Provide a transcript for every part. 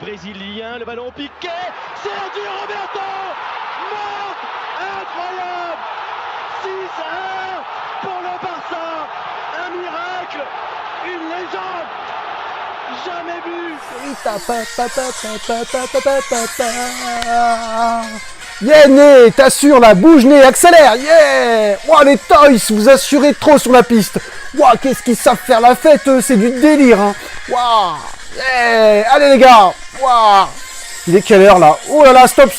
Brésilien, le ballon piqué, Sergio Roberto, marque incroyable, 6-1 pour le Barça, un miracle, une légende, jamais vu. Yeah, né, t'assures là, bouge né, accélère, yeah! Ouah, les Toys, vous assurez trop sur la piste. Ouah, qu'est-ce qu'ils savent faire la fête, eux, c'est du délire, hein. Ouah, yeah! Allez les gars, ouah! Il est quelle heure là? Oh là là, stop,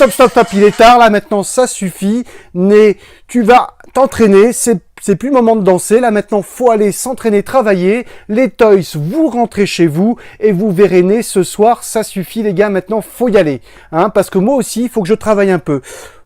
il est tard là maintenant, ça suffit. Né, tu vas t'entraîner, c'est plus le moment de danser, là maintenant faut aller s'entraîner, travailler. Les Toys, vous rentrez chez vous et vous verrez Né ce soir, ça suffit les gars, maintenant faut y aller. Hein, parce que moi aussi, il faut que je travaille un peu.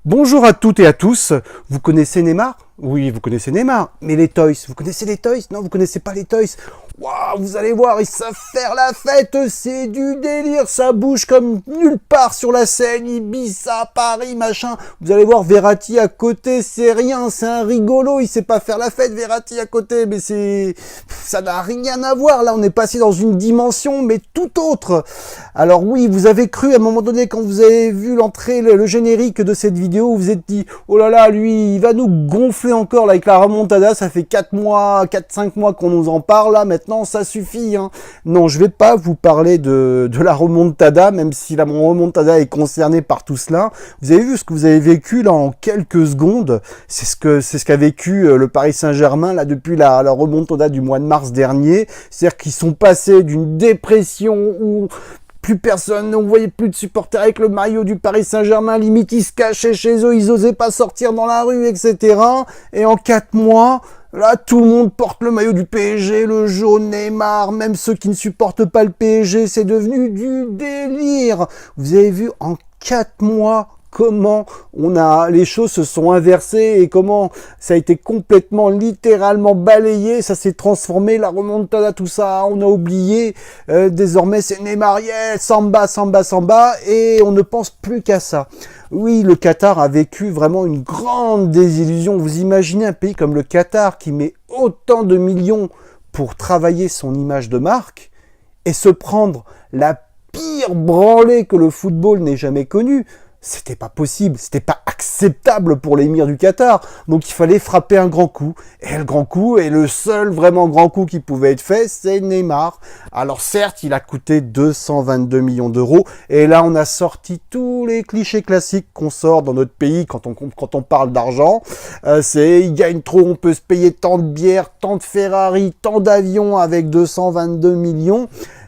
Bonjour à toutes et à tous, vous connaissez Neymar? Oui, vous connaissez Neymar, mais les Toys, vous connaissez les Toys? Non, vous connaissez pas les Toys? Waouh, vous allez voir, ils savent faire la fête, c'est du délire, ça bouge comme nulle part sur la scène, Ibiza, Paris, machin. Vous allez voir Verratti à côté, c'est rien, c'est un rigolo, il sait pas faire la fête, Verratti à côté, mais ça n'a rien à voir, là on est passé dans une dimension, mais tout autre. Alors oui, vous avez cru à un moment donné, quand vous avez vu l'entrée, le générique de cette vidéo, vous vous êtes dit, oh là là, lui, il va nous gonfler encore là, avec la remontada, ça fait 4-5 mois qu'on nous en parle, là, maintenant ça suffit, hein. Non, je vais pas vous parler de la remontada, même si la remontada est concernée par tout cela. Vous avez vu ce que vous avez vécu là en quelques secondes, c'est ce qu'a vécu le Paris Saint-Germain là depuis la remontada du mois de mars dernier, c'est-à-dire qu'ils sont passés d'une dépression où plus personne, on voyait plus de supporters avec le maillot du Paris Saint-Germain, limite ils se cachaient chez eux, ils osaient pas sortir dans la rue, etc. Et en 4 mois, là, tout le monde porte le maillot du PSG, le jaune, Neymar, même ceux qui ne supportent pas le PSG, c'est devenu du délire. Vous avez vu en 4 mois comment les choses se sont inversées et comment ça a été complètement, littéralement balayé, ça s'est transformé, la remontada, tout ça, on a oublié, désormais c'est Neymar, yeah, samba, et on ne pense plus qu'à ça. Oui, le Qatar a vécu vraiment une grande désillusion. Vous imaginez un pays comme le Qatar qui met autant de millions pour travailler son image de marque et se prendre la pire branlée que le football n'ait jamais connue. C'était pas possible, c'était pas acceptable pour l'émir du Qatar. Donc il fallait frapper un grand coup. Et le grand coup, et le seul vraiment grand coup qui pouvait être fait, c'est Neymar. Alors certes, il a coûté 222 millions d'euros. Et là, on a sorti tous les clichés classiques qu'on sort dans notre pays quand on parle d'argent. C'est il gagne trop, on peut se payer tant de bières, tant de Ferrari, tant d'avions avec 222 millions.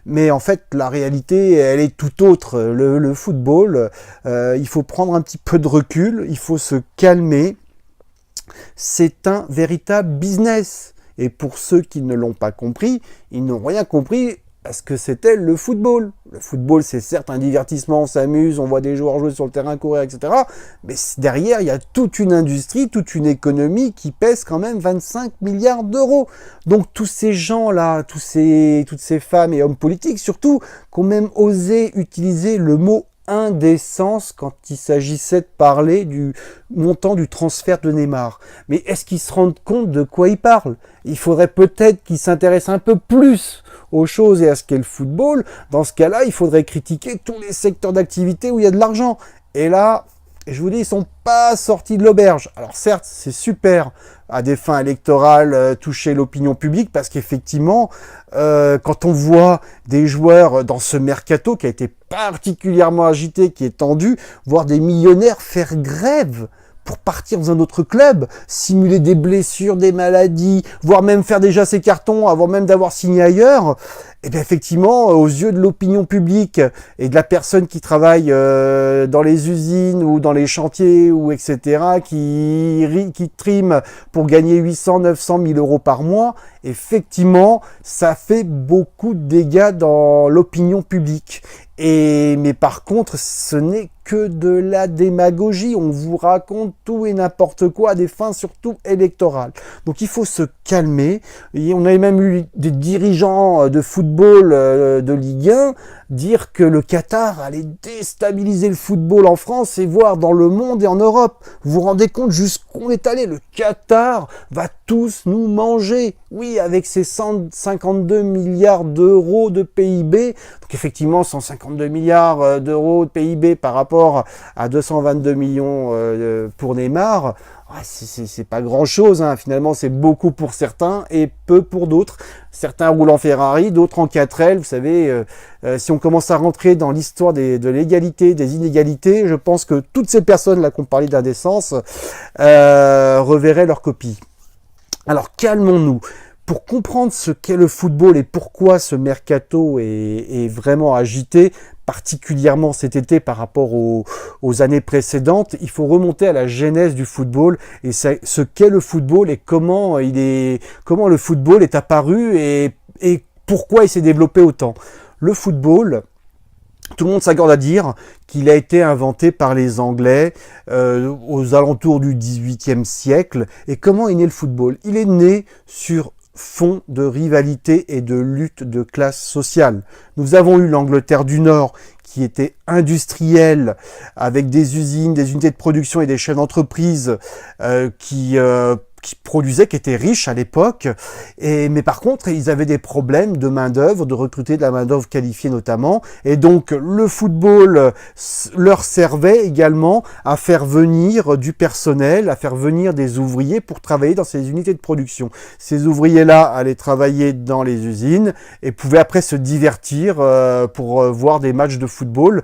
Mais en fait, la réalité, elle est tout autre. Le football, il faut prendre un petit peu de recul, il faut se calmer. C'est un véritable business. Et pour ceux qui ne l'ont pas compris, ils n'ont rien compris à ce que c'était le football. Le football, c'est certes un divertissement, on s'amuse, on voit des joueurs jouer sur le terrain, courir, etc. Mais derrière, il y a toute une industrie, toute une économie qui pèse quand même 25 milliards d'euros. Donc tous ces gens-là, toutes ces femmes et hommes politiques, surtout, qui ont même osé utiliser le mot indécence quand il s'agissait de parler du montant du transfert de Neymar. Mais est-ce qu'ils se rendent compte de quoi ils parlent? Il faudrait peut-être qu'ils s'intéressent un peu plus aux choses et à ce qu'est le football. Dans ce cas-là, il faudrait critiquer tous les secteurs d'activité où il y a de l'argent. Et là, je vous dis, ils sont pas sortis de l'auberge. Alors certes, c'est super à des fins électorales toucher l'opinion publique parce qu'effectivement, quand on voit des joueurs dans ce mercato qui a été particulièrement agité, qui est tendu, voir des millionnaires faire grève pour partir dans un autre club, simuler des blessures, des maladies, voire même faire déjà ses cartons avant même d'avoir signé ailleurs, et bien effectivement, aux yeux de l'opinion publique et de la personne qui travaille dans les usines ou dans les chantiers ou etc., qui trime pour gagner 800, 900 000 euros par mois, effectivement, ça fait beaucoup de dégâts dans l'opinion publique. Mais par contre, ce n'est que de la démagogie. On vous raconte tout et n'importe quoi à des fins surtout électorales. Donc il faut se calmer. Et on avait même eu des dirigeants de football de Ligue 1 dire que le Qatar allait déstabiliser le football en France et voire dans le monde et en Europe. Vous vous rendez compte jusqu'où on est allé? Le Qatar va tous nous manger. Oui, avec ses 152 milliards d'euros de PIB. Donc effectivement, 152 milliards d'euros de PIB par rapport à 222 millions pour Neymar. Ouais, c'est pas grand chose, hein. Finalement c'est beaucoup pour certains et peu pour d'autres. Certains roulent en Ferrari, d'autres en 4L. Vous savez, si on commence à rentrer dans l'histoire de l'égalité, des inégalités, je pense que toutes ces personnes là qu'on parlait d'indécence reverraient leur copie. Alors calmons-nous. Pour comprendre ce qu'est le football et pourquoi ce mercato est vraiment agité, particulièrement cet été par rapport aux années précédentes, il faut remonter à la genèse du football et ce qu'est le football et comment le football est apparu et pourquoi il s'est développé autant. Le football, tout le monde s'accorde à dire qu'il a été inventé par les Anglais aux alentours du XVIIIe siècle. Et comment est né le football? Il est né sur fond de rivalité et de lutte de classe sociale. Nous avons eu l'Angleterre du Nord qui était industrielle avec des usines, des unités de production et des chefs d'entreprise qui produisaient, qui étaient riches à l'époque, mais par contre, ils avaient des problèmes de main-d'œuvre, de recruter de la main-d'œuvre qualifiée notamment, et donc le football leur servait également à faire venir du personnel, à faire venir des ouvriers pour travailler dans ces unités de production. Ces ouvriers-là allaient travailler dans les usines et pouvaient après se divertir pour voir des matchs de football.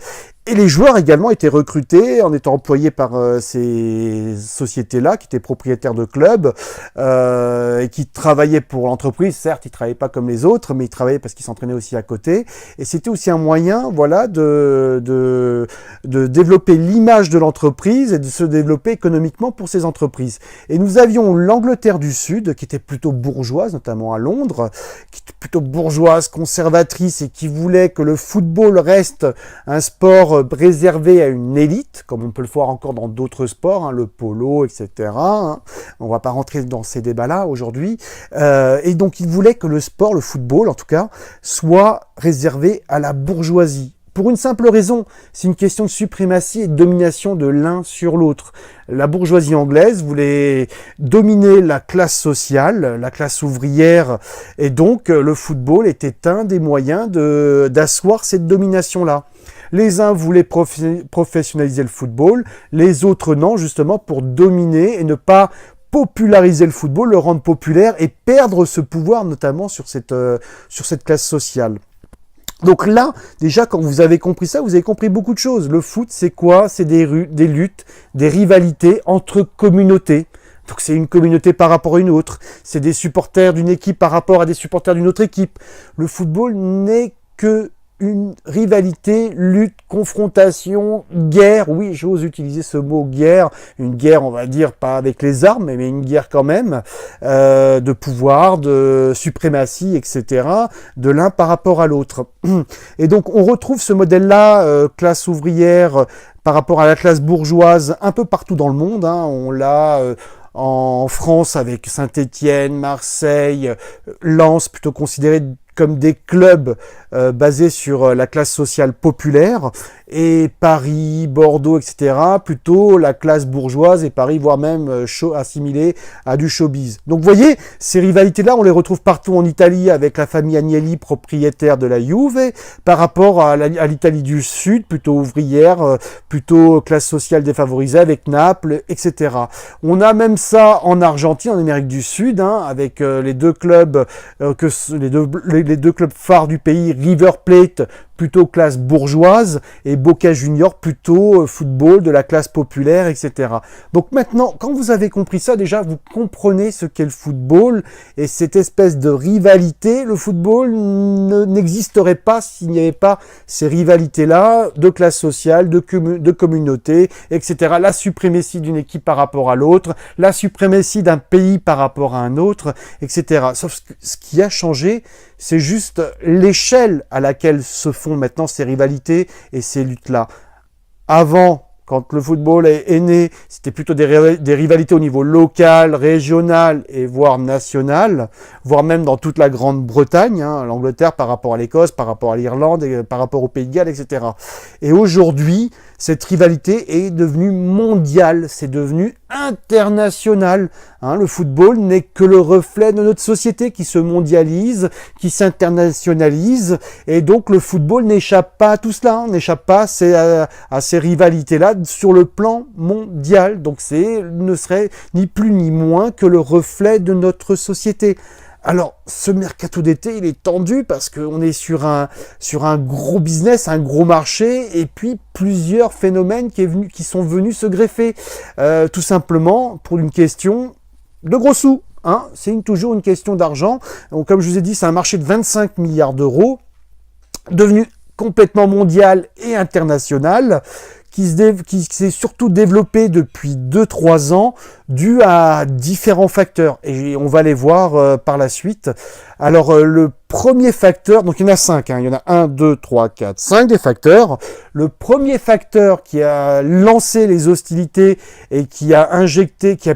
Et les joueurs également étaient recrutés en étant employés par ces sociétés-là qui étaient propriétaires de clubs et qui travaillaient pour l'entreprise. Certes, ils travaillaient pas comme les autres, mais ils travaillaient parce qu'ils s'entraînaient aussi à côté. Et c'était aussi un moyen, voilà, de développer l'image de l'entreprise et de se développer économiquement pour ces entreprises. Et nous avions l'Angleterre du Sud, qui était plutôt bourgeoise, notamment à Londres, qui était plutôt bourgeoise, conservatrice et qui voulait que le football reste un sport réservé à une élite, comme on peut le voir encore dans d'autres sports, hein, le polo, etc. Hein. On va pas rentrer dans ces débats-là aujourd'hui. Et donc, il voulait que le sport, le football en tout cas, soit réservé à la bourgeoisie. Pour une simple raison, c'est une question de suprématie et de domination de l'un sur l'autre. La bourgeoisie anglaise voulait dominer la classe sociale, la classe ouvrière, et donc le football était un des moyens d'asseoir cette domination-là. Les uns voulaient professionnaliser le football, les autres non, justement pour dominer et ne pas populariser le football, le rendre populaire et perdre ce pouvoir notamment sur cette classe sociale. Donc là, déjà, quand vous avez compris ça, vous avez compris beaucoup de choses. Le foot, c'est quoi? C'est des luttes, des rivalités entre communautés. Donc c'est une communauté par rapport à une autre. C'est des supporters d'une équipe par rapport à des supporters d'une autre équipe. Le football n'est que une rivalité, lutte, confrontation, guerre. Oui, j'ose utiliser ce mot guerre. Une guerre, on va dire, pas avec les armes, mais une guerre quand même, de pouvoir, de suprématie, etc., de l'un par rapport à l'autre. Et donc, on retrouve ce modèle-là, classe ouvrière, par rapport à la classe bourgeoise, un peu partout dans le monde. Hein. On l'a en France avec Saint-Étienne, Marseille, Lens, plutôt considérés comme des clubs basés sur la classe sociale populaire, et Paris, Bordeaux, etc., plutôt la classe bourgeoise, et Paris, voire même assimilé à du showbiz. Donc vous voyez, ces rivalités-là, on les retrouve partout en Italie, avec la famille Agnelli, propriétaire de la Juve, par rapport à l'Italie du Sud, plutôt ouvrière, plutôt classe sociale défavorisée, avec Naples, etc. On a même ça en Argentine, en Amérique du Sud, hein, avec les deux clubs les deux clubs phares du pays, River Plate, plutôt classe bourgeoise, et Boca Juniors, plutôt football de la classe populaire, etc. Donc maintenant, quand vous avez compris ça, déjà, vous comprenez ce qu'est le football, et cette espèce de rivalité. Le football n'existerait pas s'il n'y avait pas ces rivalités-là, de classe sociale, de communauté, etc. La suprématie d'une équipe par rapport à l'autre, la suprématie d'un pays par rapport à un autre, etc. Sauf que ce qui a changé, c'est juste l'échelle à laquelle se font maintenant ces rivalités et ces luttes-là. Avant, Quand le football est né, c'était plutôt des rivalités au niveau local, régional et voire national, voire même dans toute la Grande-Bretagne, hein, l'Angleterre par rapport à l'Écosse, par rapport à l'Irlande, et par rapport au Pays de Galles, etc. Et aujourd'hui, cette rivalité est devenue mondiale, c'est devenu international. Hein, le football n'est que le reflet de notre société qui se mondialise, qui s'internationalise, et donc le football n'échappe pas à tout cela, hein, n'échappe pas à ces rivalités-là sur le plan mondial. Donc ne serait ni plus ni moins que le reflet de notre société. Alors, ce mercato d'été, il est tendu parce qu'on est sur un gros business, un gros marché, et puis plusieurs phénomènes qui sont venus se greffer. Tout simplement pour une question de gros sous. Hein, c'est toujours une question d'argent. Donc, comme je vous ai dit, c'est un marché de 25 milliards d'euros, devenu complètement mondial et international, qui s'est surtout développé depuis 2-3 ans, dû à différents facteurs. Et on va les voir par la suite. Alors, le premier facteur, donc il y en a 5, hein, il y en a 1, 2, 3, 4, 5 des facteurs. Le premier facteur qui a lancé les hostilités et qui a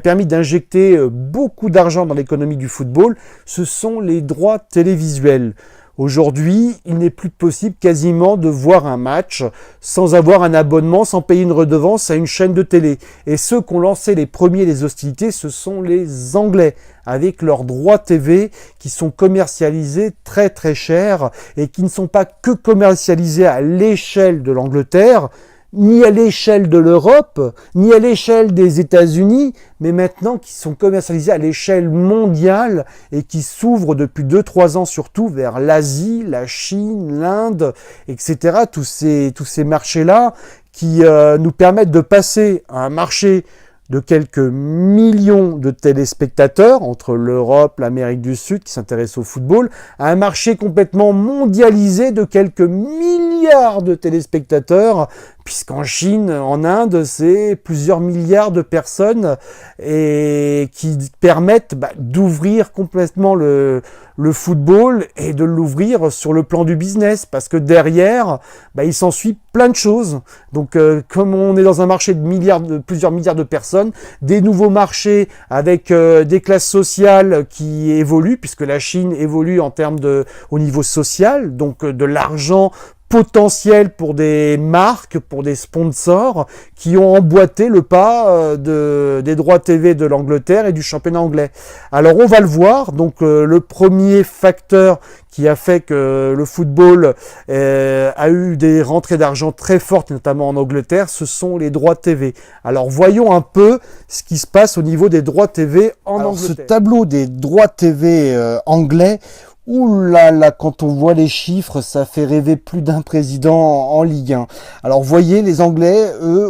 permis d'injecter beaucoup d'argent dans l'économie du football, ce sont les droits télévisuels. Aujourd'hui, il n'est plus possible quasiment de voir un match sans avoir un abonnement, sans payer une redevance à une chaîne de télé. Et ceux qui ont lancé les premiers les hostilités, ce sont les Anglais, avec leurs droits TV qui sont commercialisés très très cher et qui ne sont pas que commercialisés à l'échelle de l'Angleterre, ni à l'échelle de l'Europe, ni à l'échelle des États-Unis, mais maintenant qui sont commercialisés à l'échelle mondiale et qui s'ouvrent depuis 2-3 ans surtout vers l'Asie, la Chine, l'Inde, etc. Tous ces marchés-là qui nous permettent de passer à un marché de quelques millions de téléspectateurs entre l'Europe, l'Amérique du Sud qui s'intéressent au football, à un marché complètement mondialisé de quelques milliards de téléspectateurs, puisqu'en Chine, en Inde, c'est plusieurs milliards de personnes et qui permettent d'ouvrir complètement le football et de l'ouvrir sur le plan du business, parce que derrière, il s'ensuit plein de choses. Donc, comme on est dans un marché de plusieurs milliards de personnes, des nouveaux marchés avec des classes sociales qui évoluent, puisque la Chine évolue au niveau social, donc de l'argent potentiel pour des marques, pour des sponsors qui ont emboîté le pas des droits TV de l'Angleterre et du championnat anglais. Alors on va le voir, donc le premier facteur qui a fait que le football a eu des rentrées d'argent très fortes, notamment en Angleterre, ce sont les droits TV. Alors voyons un peu ce qui se passe au niveau des droits TV en Angleterre. Ce tableau des droits TV anglais, ouh là là, quand on voit les chiffres, ça fait rêver plus d'un président en Ligue 1. Alors, vous voyez, les Anglais, eux,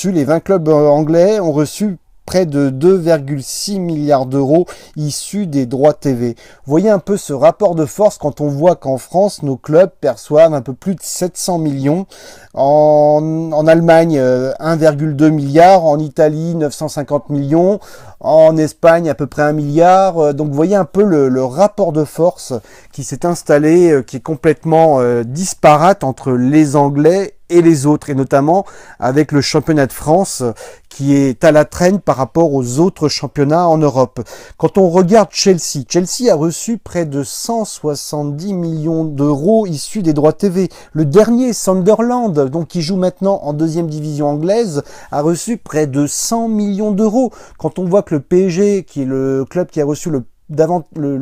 les 20 clubs anglais ont reçu près de 2,6 milliards d'euros issus des droits TV. Vous voyez un peu ce rapport de force quand on voit qu'en France, nos clubs perçoivent un peu plus de 700 millions. En Allemagne, 1,2 milliard. En Italie, 950 millions. En Espagne, à peu près 1 milliard. Donc, vous voyez un peu le rapport de force qui s'est installé, qui est complètement disparate entre les Anglais et les autres, et notamment avec le championnat de France qui est à la traîne par rapport aux autres championnats en Europe. Quand on regarde Chelsea a reçu près de 170 millions d'euros issus des droits TV. Le dernier, Sunderland, donc qui joue maintenant en 2e division anglaise, a reçu près de 100 millions d'euros. Quand on voit que le PSG, qui est le club qui a reçu le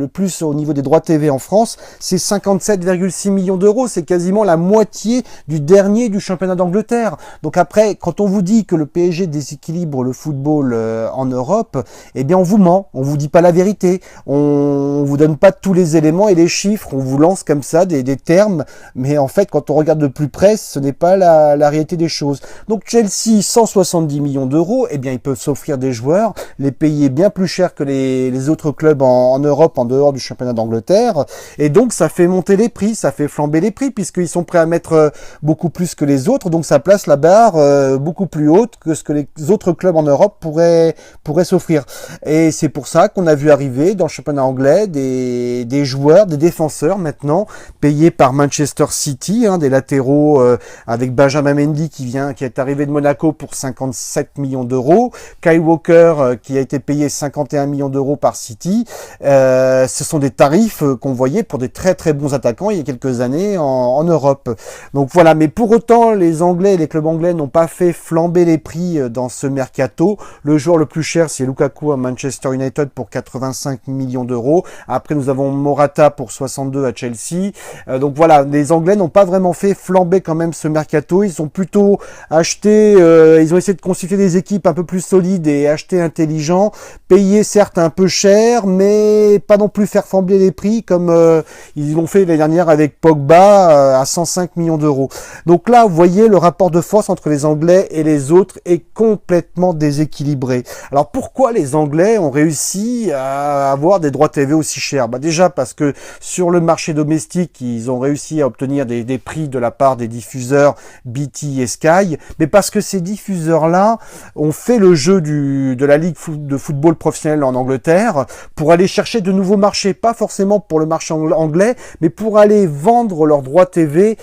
plus au niveau des droits TV en France, c'est 57,6 millions d'euros, c'est quasiment la moitié du dernier du championnat d'Angleterre. Donc après, quand on vous dit que le PSG déséquilibre le football en Europe, eh bien on vous ment, on vous dit pas la vérité, on vous donne pas tous les éléments et les chiffres, on vous lance comme ça des termes, mais en fait quand on regarde de plus près, ce n'est pas la réalité des choses. Donc Chelsea, 170 millions d'euros, eh bien ils peuvent s'offrir des joueurs, les payer bien plus cher que les autres clubs en en Europe, en dehors du championnat d'Angleterre. Et donc, ça fait monter les prix, ça fait flamber les prix, puisqu'ils sont prêts à mettre beaucoup plus que les autres. Donc, ça place la barre beaucoup plus haute que ce que les autres clubs en Europe pourraient s'offrir. Et c'est pour ça qu'on a vu arriver dans le championnat anglais des joueurs, des défenseurs maintenant, payés par Manchester City, des latéraux avec Benjamin Mendy qui est arrivé de Monaco pour 57 millions d'euros, Kyle Walker qui a été payé 51 millions d'euros par City. Ce sont des tarifs qu'on voyait pour des très très bons attaquants il y a quelques années en Europe. Donc voilà, mais pour autant les Anglais, les clubs anglais n'ont pas fait flamber les prix dans ce mercato. Le joueur le plus cher c'est Lukaku à Manchester United pour 85 millions d'euros. Après nous avons Morata pour 62 à Chelsea. Donc voilà, les Anglais n'ont pas vraiment fait flamber quand même ce mercato. Ils ont plutôt acheté, ils ont essayé de constituer des équipes un peu plus solides et acheter intelligent, payer certes un peu cher, mais pas non plus faire flamber les prix comme ils l'ont fait l'année dernière avec Pogba à 105 millions d'euros. Donc là, vous voyez, le rapport de force entre les Anglais et les autres est complètement déséquilibré. Alors pourquoi les Anglais ont réussi à avoir des droits TV aussi chers? Déjà parce que sur le marché domestique, ils ont réussi à obtenir des prix de la part des diffuseurs BT et Sky, mais parce que ces diffuseurs-là ont fait le jeu de la Ligue de football professionnel en Angleterre pour aller chercher de nouveaux marchés, pas forcément pour le marché anglais, mais pour aller vendre leurs droits TV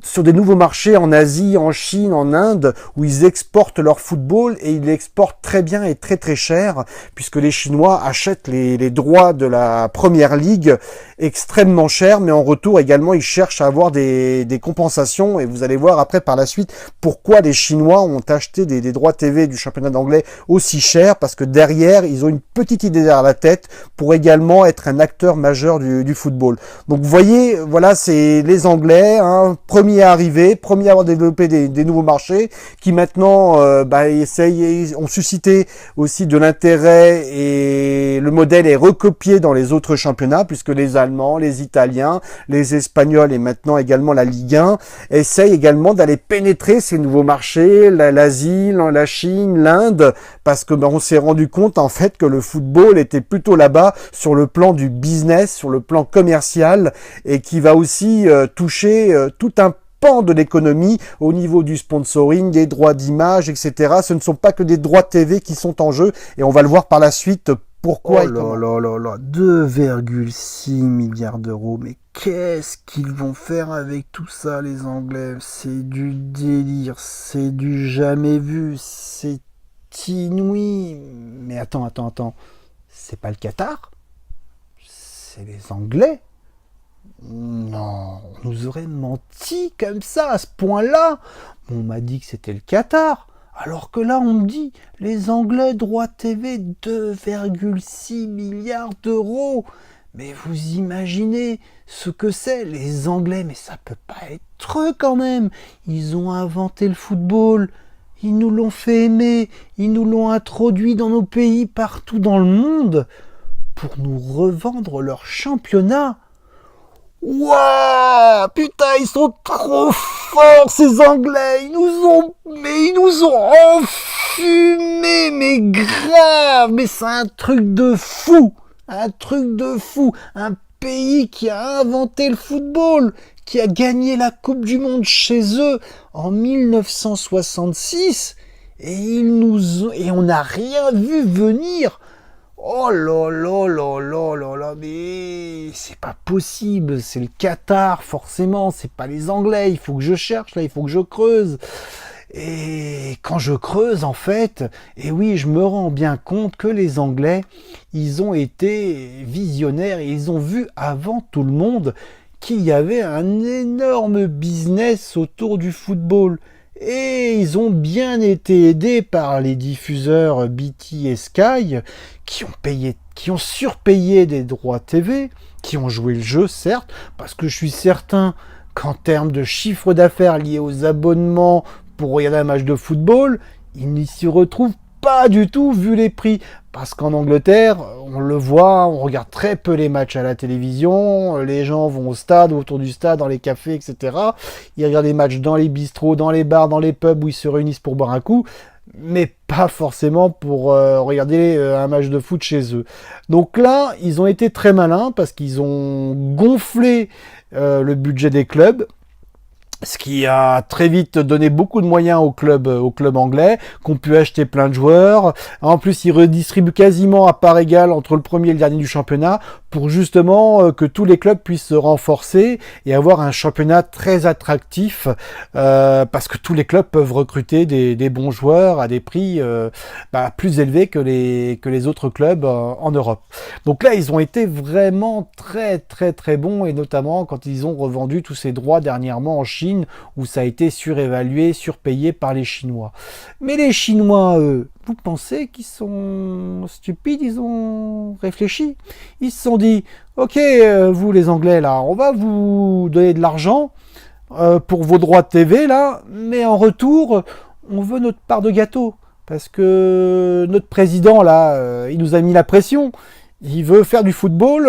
sur des nouveaux marchés en Asie, en Chine, en Inde, où ils exportent leur football et ils l'exportent très bien et très très cher, puisque les Chinois achètent les droits de la première ligue extrêmement cher, mais en retour également ils cherchent à avoir des compensations, et vous allez voir après par la suite pourquoi les Chinois ont acheté des droits TV du championnat d'anglais aussi cher, parce que derrière ils ont une petite idée derrière la tête pour également être un acteur majeur du football. Donc vous voyez, voilà, c'est les Anglais, premiers à arriver, premiers à avoir développé des nouveaux marchés, qui maintenant ont suscité aussi de l'intérêt, et le modèle est recopié dans les autres championnats, puisque les Allemands, les Italiens, les Espagnols et maintenant également la Ligue 1 essayent également d'aller pénétrer ces nouveaux marchés, l'Asie, la Chine, l'Inde, parce que on s'est rendu compte en fait que le football était plutôt là-bas sur le plan du business, sur le plan commercial, et qui va aussi toucher tout un pan de l'économie au niveau du sponsoring, des droits d'image, etc. Ce ne sont pas que des droits TV qui sont en jeu, et on va le voir par la suite pourquoi. Oh là là là là, 2,6 milliards d'euros, mais qu'est-ce qu'ils vont faire avec tout ça, les Anglais? C'est du délire, c'est du jamais vu, c'est inouï. Mais attends, c'est pas le Qatar? C'est les Anglais? Non, on nous aurait menti comme ça, à ce point-là. On m'a dit que c'était le Qatar. Alors que là, on me dit, les Anglais, droit TV, 2,6 milliards d'euros. Mais vous imaginez ce que c'est, les Anglais, mais ça peut pas être eux quand même. Ils ont inventé le football, ils nous l'ont fait aimer, ils nous l'ont introduit dans nos pays partout dans le monde pour nous revendre leur championnat. Waouh, putain, ils sont trop forts ces Anglais, ils nous ont enfumés, mais grave, mais c'est un truc de fou, un pays qui a inventé le football, qui a gagné la Coupe du Monde chez eux en 1966, et on n'a rien vu venir. Oh là là là là là là, mais c'est pas possible, c'est le Qatar forcément, c'est pas les Anglais, il faut que je cherche là, il faut que je creuse. Et quand je creuse en fait, et oui, je me rends bien compte que les Anglais, ils ont été visionnaires et ils ont vu avant tout le monde qu'il y avait un énorme business autour du football. Et ils ont bien été aidés par les diffuseurs BT et Sky qui ont surpayé des droits TV, qui ont joué le jeu certes, parce que je suis certain qu'en termes de chiffre d'affaires liés aux abonnements pour regarder un match de football, ils n'y s'y retrouvent pas du tout vu les prix. Parce qu'en Angleterre, on le voit, on regarde très peu les matchs à la télévision, les gens vont au stade, autour du stade, dans les cafés, etc. Ils regardent les matchs dans les bistrots, dans les bars, dans les pubs où ils se réunissent pour boire un coup. mais pas forcément pour regarder un match de foot chez eux. Donc là, ils ont été très malins parce qu'ils ont gonflé le budget des clubs, ce qui a très vite donné beaucoup de moyens au club anglais, qu'on pu acheter plein de joueurs. En plus, ils redistribuent quasiment à part égale entre le premier et le dernier du championnat pour justement que tous les clubs puissent se renforcer et avoir un championnat très attractif parce que tous les clubs peuvent recruter des bons joueurs à des prix plus élevés que les autres clubs en Europe. Donc là, ils ont été vraiment très très très bons et notamment quand ils ont revendu tous ces droits dernièrement en Chine où ça a été surévalué, surpayé par les Chinois. Mais les Chinois, eux, vous pensez qu'ils sont stupides? Ils ont réfléchi. Ils se sont dit, ok, vous les Anglais, là, on va vous donner de l'argent pour vos droits de TV, là, mais en retour, on veut notre part de gâteau. Parce que notre président, là, il nous a mis la pression. Il veut faire du football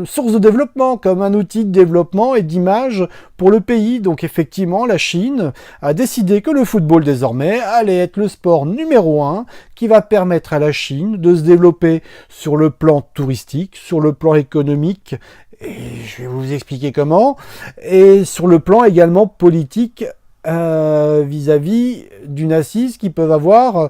source de développement, comme un outil de développement et d'image pour le pays. Donc effectivement, la Chine a décidé que le football désormais allait être le sport numéro 1 qui va permettre à la Chine de se développer sur le plan touristique, sur le plan économique, et je vais vous expliquer comment, et sur le plan également politique vis-à-vis d'une assise qu'ils peuvent avoir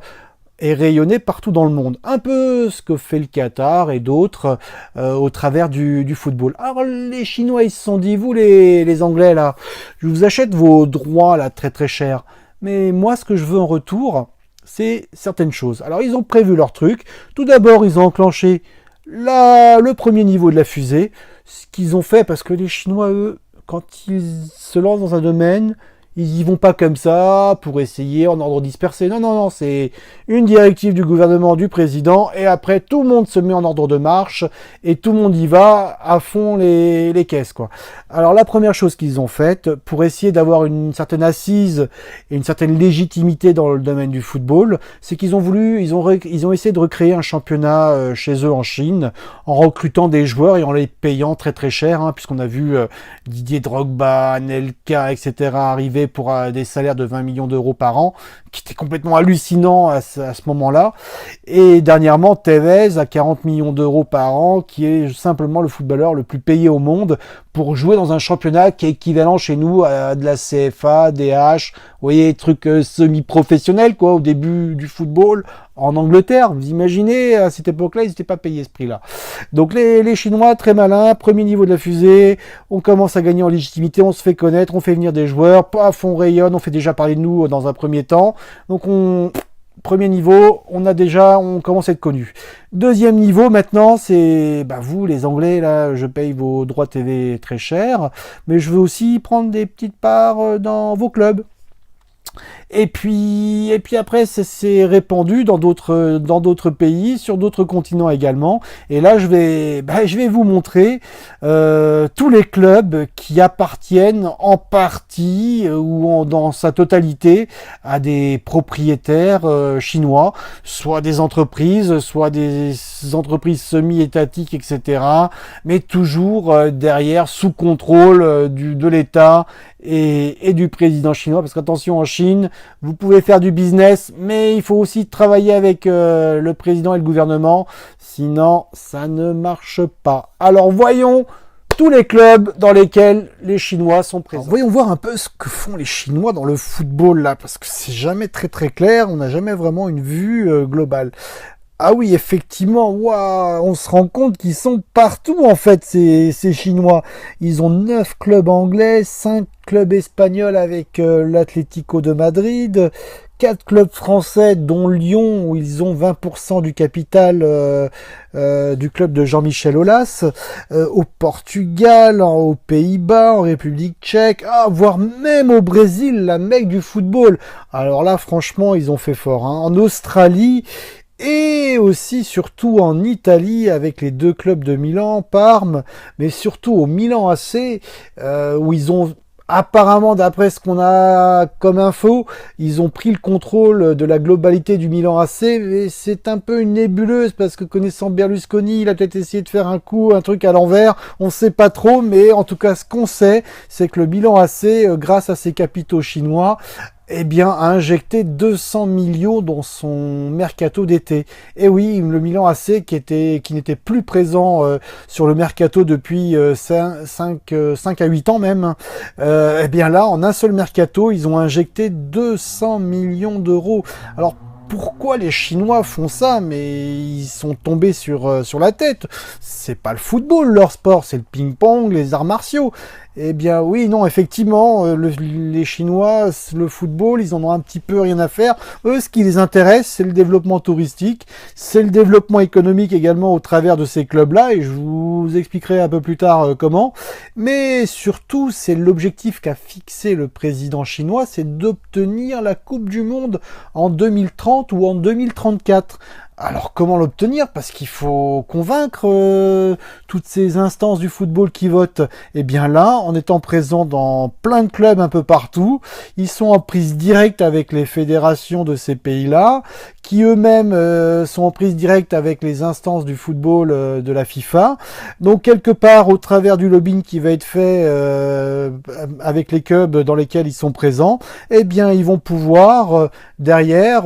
et rayonner partout dans le monde. Un peu ce que fait le Qatar et d'autres au travers du football. Alors les Chinois, ils se sont dit, vous les Anglais là, je vous achète vos droits là très très cher. Mais moi, ce que je veux en retour, c'est certaines choses. Alors ils ont prévu leur truc. Tout d'abord, ils ont enclenché le premier niveau de la fusée. Ce qu'ils ont fait, parce que les Chinois, eux, quand ils se lancent dans un domaine, ils y vont pas comme ça pour essayer en ordre dispersé. Non, non, non, c'est une directive du gouvernement, du président, et après tout le monde se met en ordre de marche et tout le monde y va à fond les caisses, quoi. Alors la première chose qu'ils ont faite pour essayer d'avoir une certaine assise et une certaine légitimité dans le domaine du football, c'est qu'ils ont essayé de recréer un championnat chez eux en Chine en recrutant des joueurs et en les payant très très cher, hein, puisqu'on a vu Didier Drogba, Anelka, etc. arriver pour des salaires de 20 millions d'euros par an, qui était complètement hallucinant à ce moment-là. Et dernièrement, Tevez à 40 millions d'euros par an, qui est simplement le footballeur le plus payé au monde pour jouer dans un championnat qui est équivalent chez nous à de la CFA, DH, vous voyez, trucs semi-professionnels, quoi, au début du football en Angleterre. Vous imaginez, à cette époque-là, ils n'étaient pas payés ce prix-là. Donc les Chinois, très malins, premier niveau de la fusée, on commence à gagner en légitimité, on se fait connaître, on fait venir des joueurs, paf, on rayonne, on fait déjà parler de nous dans un premier temps. Donc premier niveau, on commence à être connu. Deuxième niveau maintenant, c'est vous les Anglais là, je paye vos droits TV très cher, mais je veux aussi prendre des petites parts dans vos clubs. Et puis après, ça s'est répandu dans d'autres pays, sur d'autres continents également. Et là, je vais vous montrer tous les clubs qui appartiennent en partie ou dans sa totalité à des propriétaires chinois, soit des entreprises semi-étatiques, etc. Mais toujours derrière, sous contrôle de l'État et du président chinois. Parce qu'attention, en Chine, vous pouvez faire du business, mais il faut aussi travailler avec le président et le gouvernement, sinon ça ne marche pas. Alors voyons tous les clubs dans lesquels les Chinois sont présents. Alors, voyons voir un peu ce que font les Chinois dans le football là, parce que c'est jamais très très clair, on n'a jamais vraiment une vue globale. Ah oui, effectivement, waouh, on se rend compte qu'ils sont partout en fait, ces Chinois. Ils ont 9 clubs anglais, 5 clubs espagnols avec l'Atlético de Madrid, 4 clubs français dont Lyon où ils ont 20% du capital du club de Jean-Michel Aulas, au Portugal, aux Pays-Bas, en République tchèque, voire même au Brésil, la Mecque du football. Alors là, franchement, ils ont fait fort, hein. En Australie, et aussi surtout en Italie avec les 2 clubs de Milan, Parme, mais surtout au Milan AC où ils ont apparemment, d'après ce qu'on a comme info, ils ont pris le contrôle de la globalité du Milan AC, mais c'est un peu une nébuleuse parce que connaissant Berlusconi, il a peut-être essayé de faire un truc à l'envers, on sait pas trop, mais en tout cas ce qu'on sait, c'est que le Milan AC, grâce à ses capitaux chinois, eh bien, a injecté 200 millions dans son mercato d'été. Et oui, le Milan AC qui n'était plus présent sur le mercato depuis 5 à 8 ans même, eh bien là, en un seul mercato, ils ont injecté 200 millions d'euros. Alors, pourquoi les Chinois font ça? Mais ils sont tombés sur la tête. C'est pas le football leur sport, c'est le ping-pong, les arts martiaux. Eh bien oui, non, effectivement, les Chinois, le football, ils en ont un petit peu rien à faire. Eux, ce qui les intéresse, c'est le développement touristique, c'est le développement économique également au travers de ces clubs-là, et je vous expliquerai un peu plus tard comment. Mais surtout, c'est l'objectif qu'a fixé le président chinois, c'est d'obtenir la Coupe du Monde en 2030 ou en 2034. Alors comment l'obtenir? Parce qu'il faut convaincre toutes ces instances du football qui votent. Et bien là, en étant présent dans plein de clubs un peu partout, ils sont en prise directe avec les fédérations de ces pays-là, qui eux-mêmes sont en prise directe avec les instances du football de la FIFA. Donc quelque part, au travers du lobbying qui va être fait avec les clubs dans lesquels ils sont présents, eh bien ils vont pouvoir derrière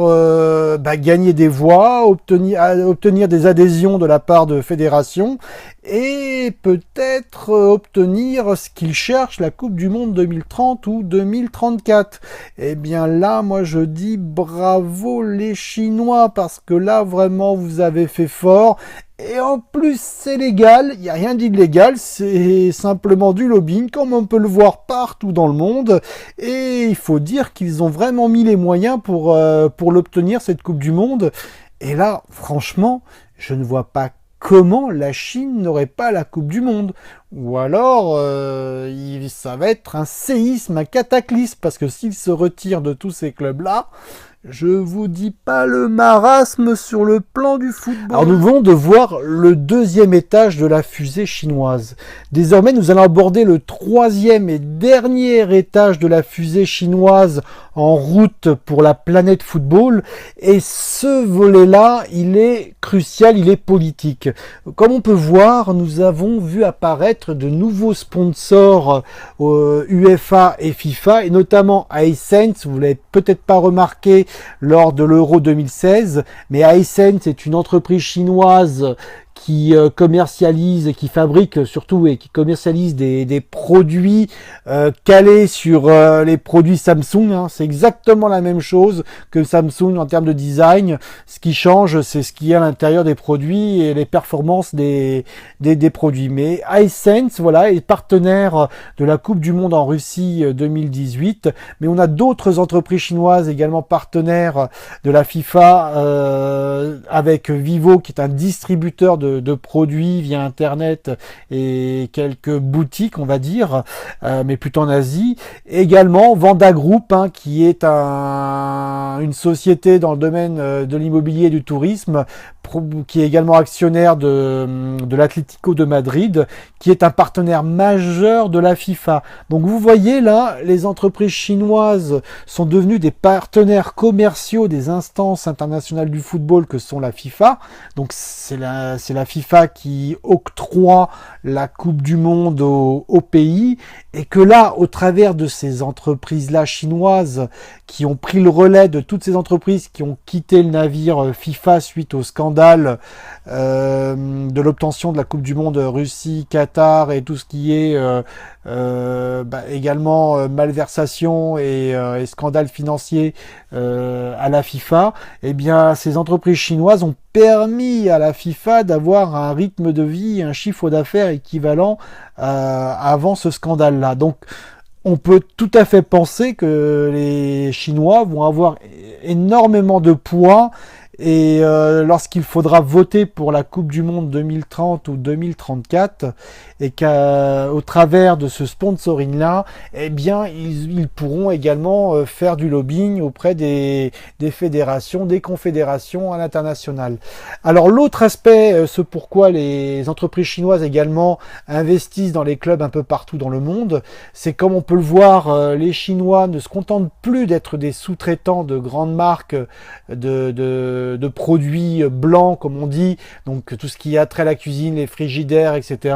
gagner des voix, obtenir des adhésions de la part de fédérations et peut-être obtenir ce qu'ils cherchent, la Coupe du Monde 2030 ou 2034. Eh bien là, moi je dis bravo les Chinois, parce que là vraiment vous avez fait fort. Et en plus c'est légal, il n'y a rien d'illégal, c'est simplement du lobbying comme on peut le voir partout dans le monde. Et il faut dire qu'ils ont vraiment mis les moyens pour l'obtenir, cette Coupe du Monde. Et là, franchement, je ne vois pas comment la Chine n'aurait pas la Coupe du Monde. Ou alors, ça va être un séisme, un cataclysme, parce que s'ils se retirent de tous ces clubs-là, je vous dis pas le marasme sur le plan du football. Alors nous venons de voir le deuxième étage de la fusée chinoise. Désormais, nous allons aborder le troisième et dernier étage de la fusée chinoise en route pour la planète football. Et ce volet-là, il est crucial, il est politique. Comme on peut voir, nous avons vu apparaître de nouveaux sponsors UEFA et FIFA, et notamment Hisense. Vous l'avez peut-être pas remarqué lors de l'Euro 2016, mais Hisense est une entreprise chinoise qui commercialise et qui fabrique surtout et qui commercialise des produits calés sur les produits Samsung. Hein. C'est exactement la même chose que Samsung en termes de design. Ce qui change, c'est ce qu'il y a à l'intérieur des produits et les performances des produits. Mais Hisense, voilà, est partenaire de la Coupe du Monde en Russie 2018. Mais on a d'autres entreprises chinoises également partenaires de la FIFA avec Vivo, qui est un distributeur de produits via internet et quelques boutiques, on va dire, mais plutôt en Asie. Également Vanda Group, hein, qui est une société dans le domaine de l'immobilier et du tourisme, qui est également actionnaire de l'Atlético de Madrid, qui est un partenaire majeur de la FIFA. Donc vous voyez là, les entreprises chinoises sont devenues des partenaires commerciaux des instances internationales du football que sont la FIFA. Donc c'est la FIFA qui octroie la Coupe du Monde au pays, et que là, au travers de ces entreprises-là chinoises qui ont pris le relais de toutes ces entreprises qui ont quitté le navire FIFA suite au scandale de l'obtention de la Coupe du Monde Russie, Qatar et tout ce qui est également malversation et scandale financier à la FIFA, eh bien ces entreprises chinoises ont permis à la FIFA d'avoir un rythme de vie, un chiffre d'affaires équivalent avant ce scandale-là. Donc on peut tout à fait penser que les Chinois vont avoir énormément de poids, et lorsqu'il faudra voter pour la Coupe du Monde 2030 ou 2034, et qu'au travers de ce sponsoring-là, eh bien, ils pourront également faire du lobbying auprès des fédérations, des confédérations à l'international. Alors l'autre aspect, ce pourquoi les entreprises chinoises également investissent dans les clubs un peu partout dans le monde, c'est comme on peut le voir, les Chinois ne se contentent plus d'être des sous-traitants de grandes marques de produits blancs, comme on dit, donc tout ce qui a trait à la cuisine, les frigidaires, etc.,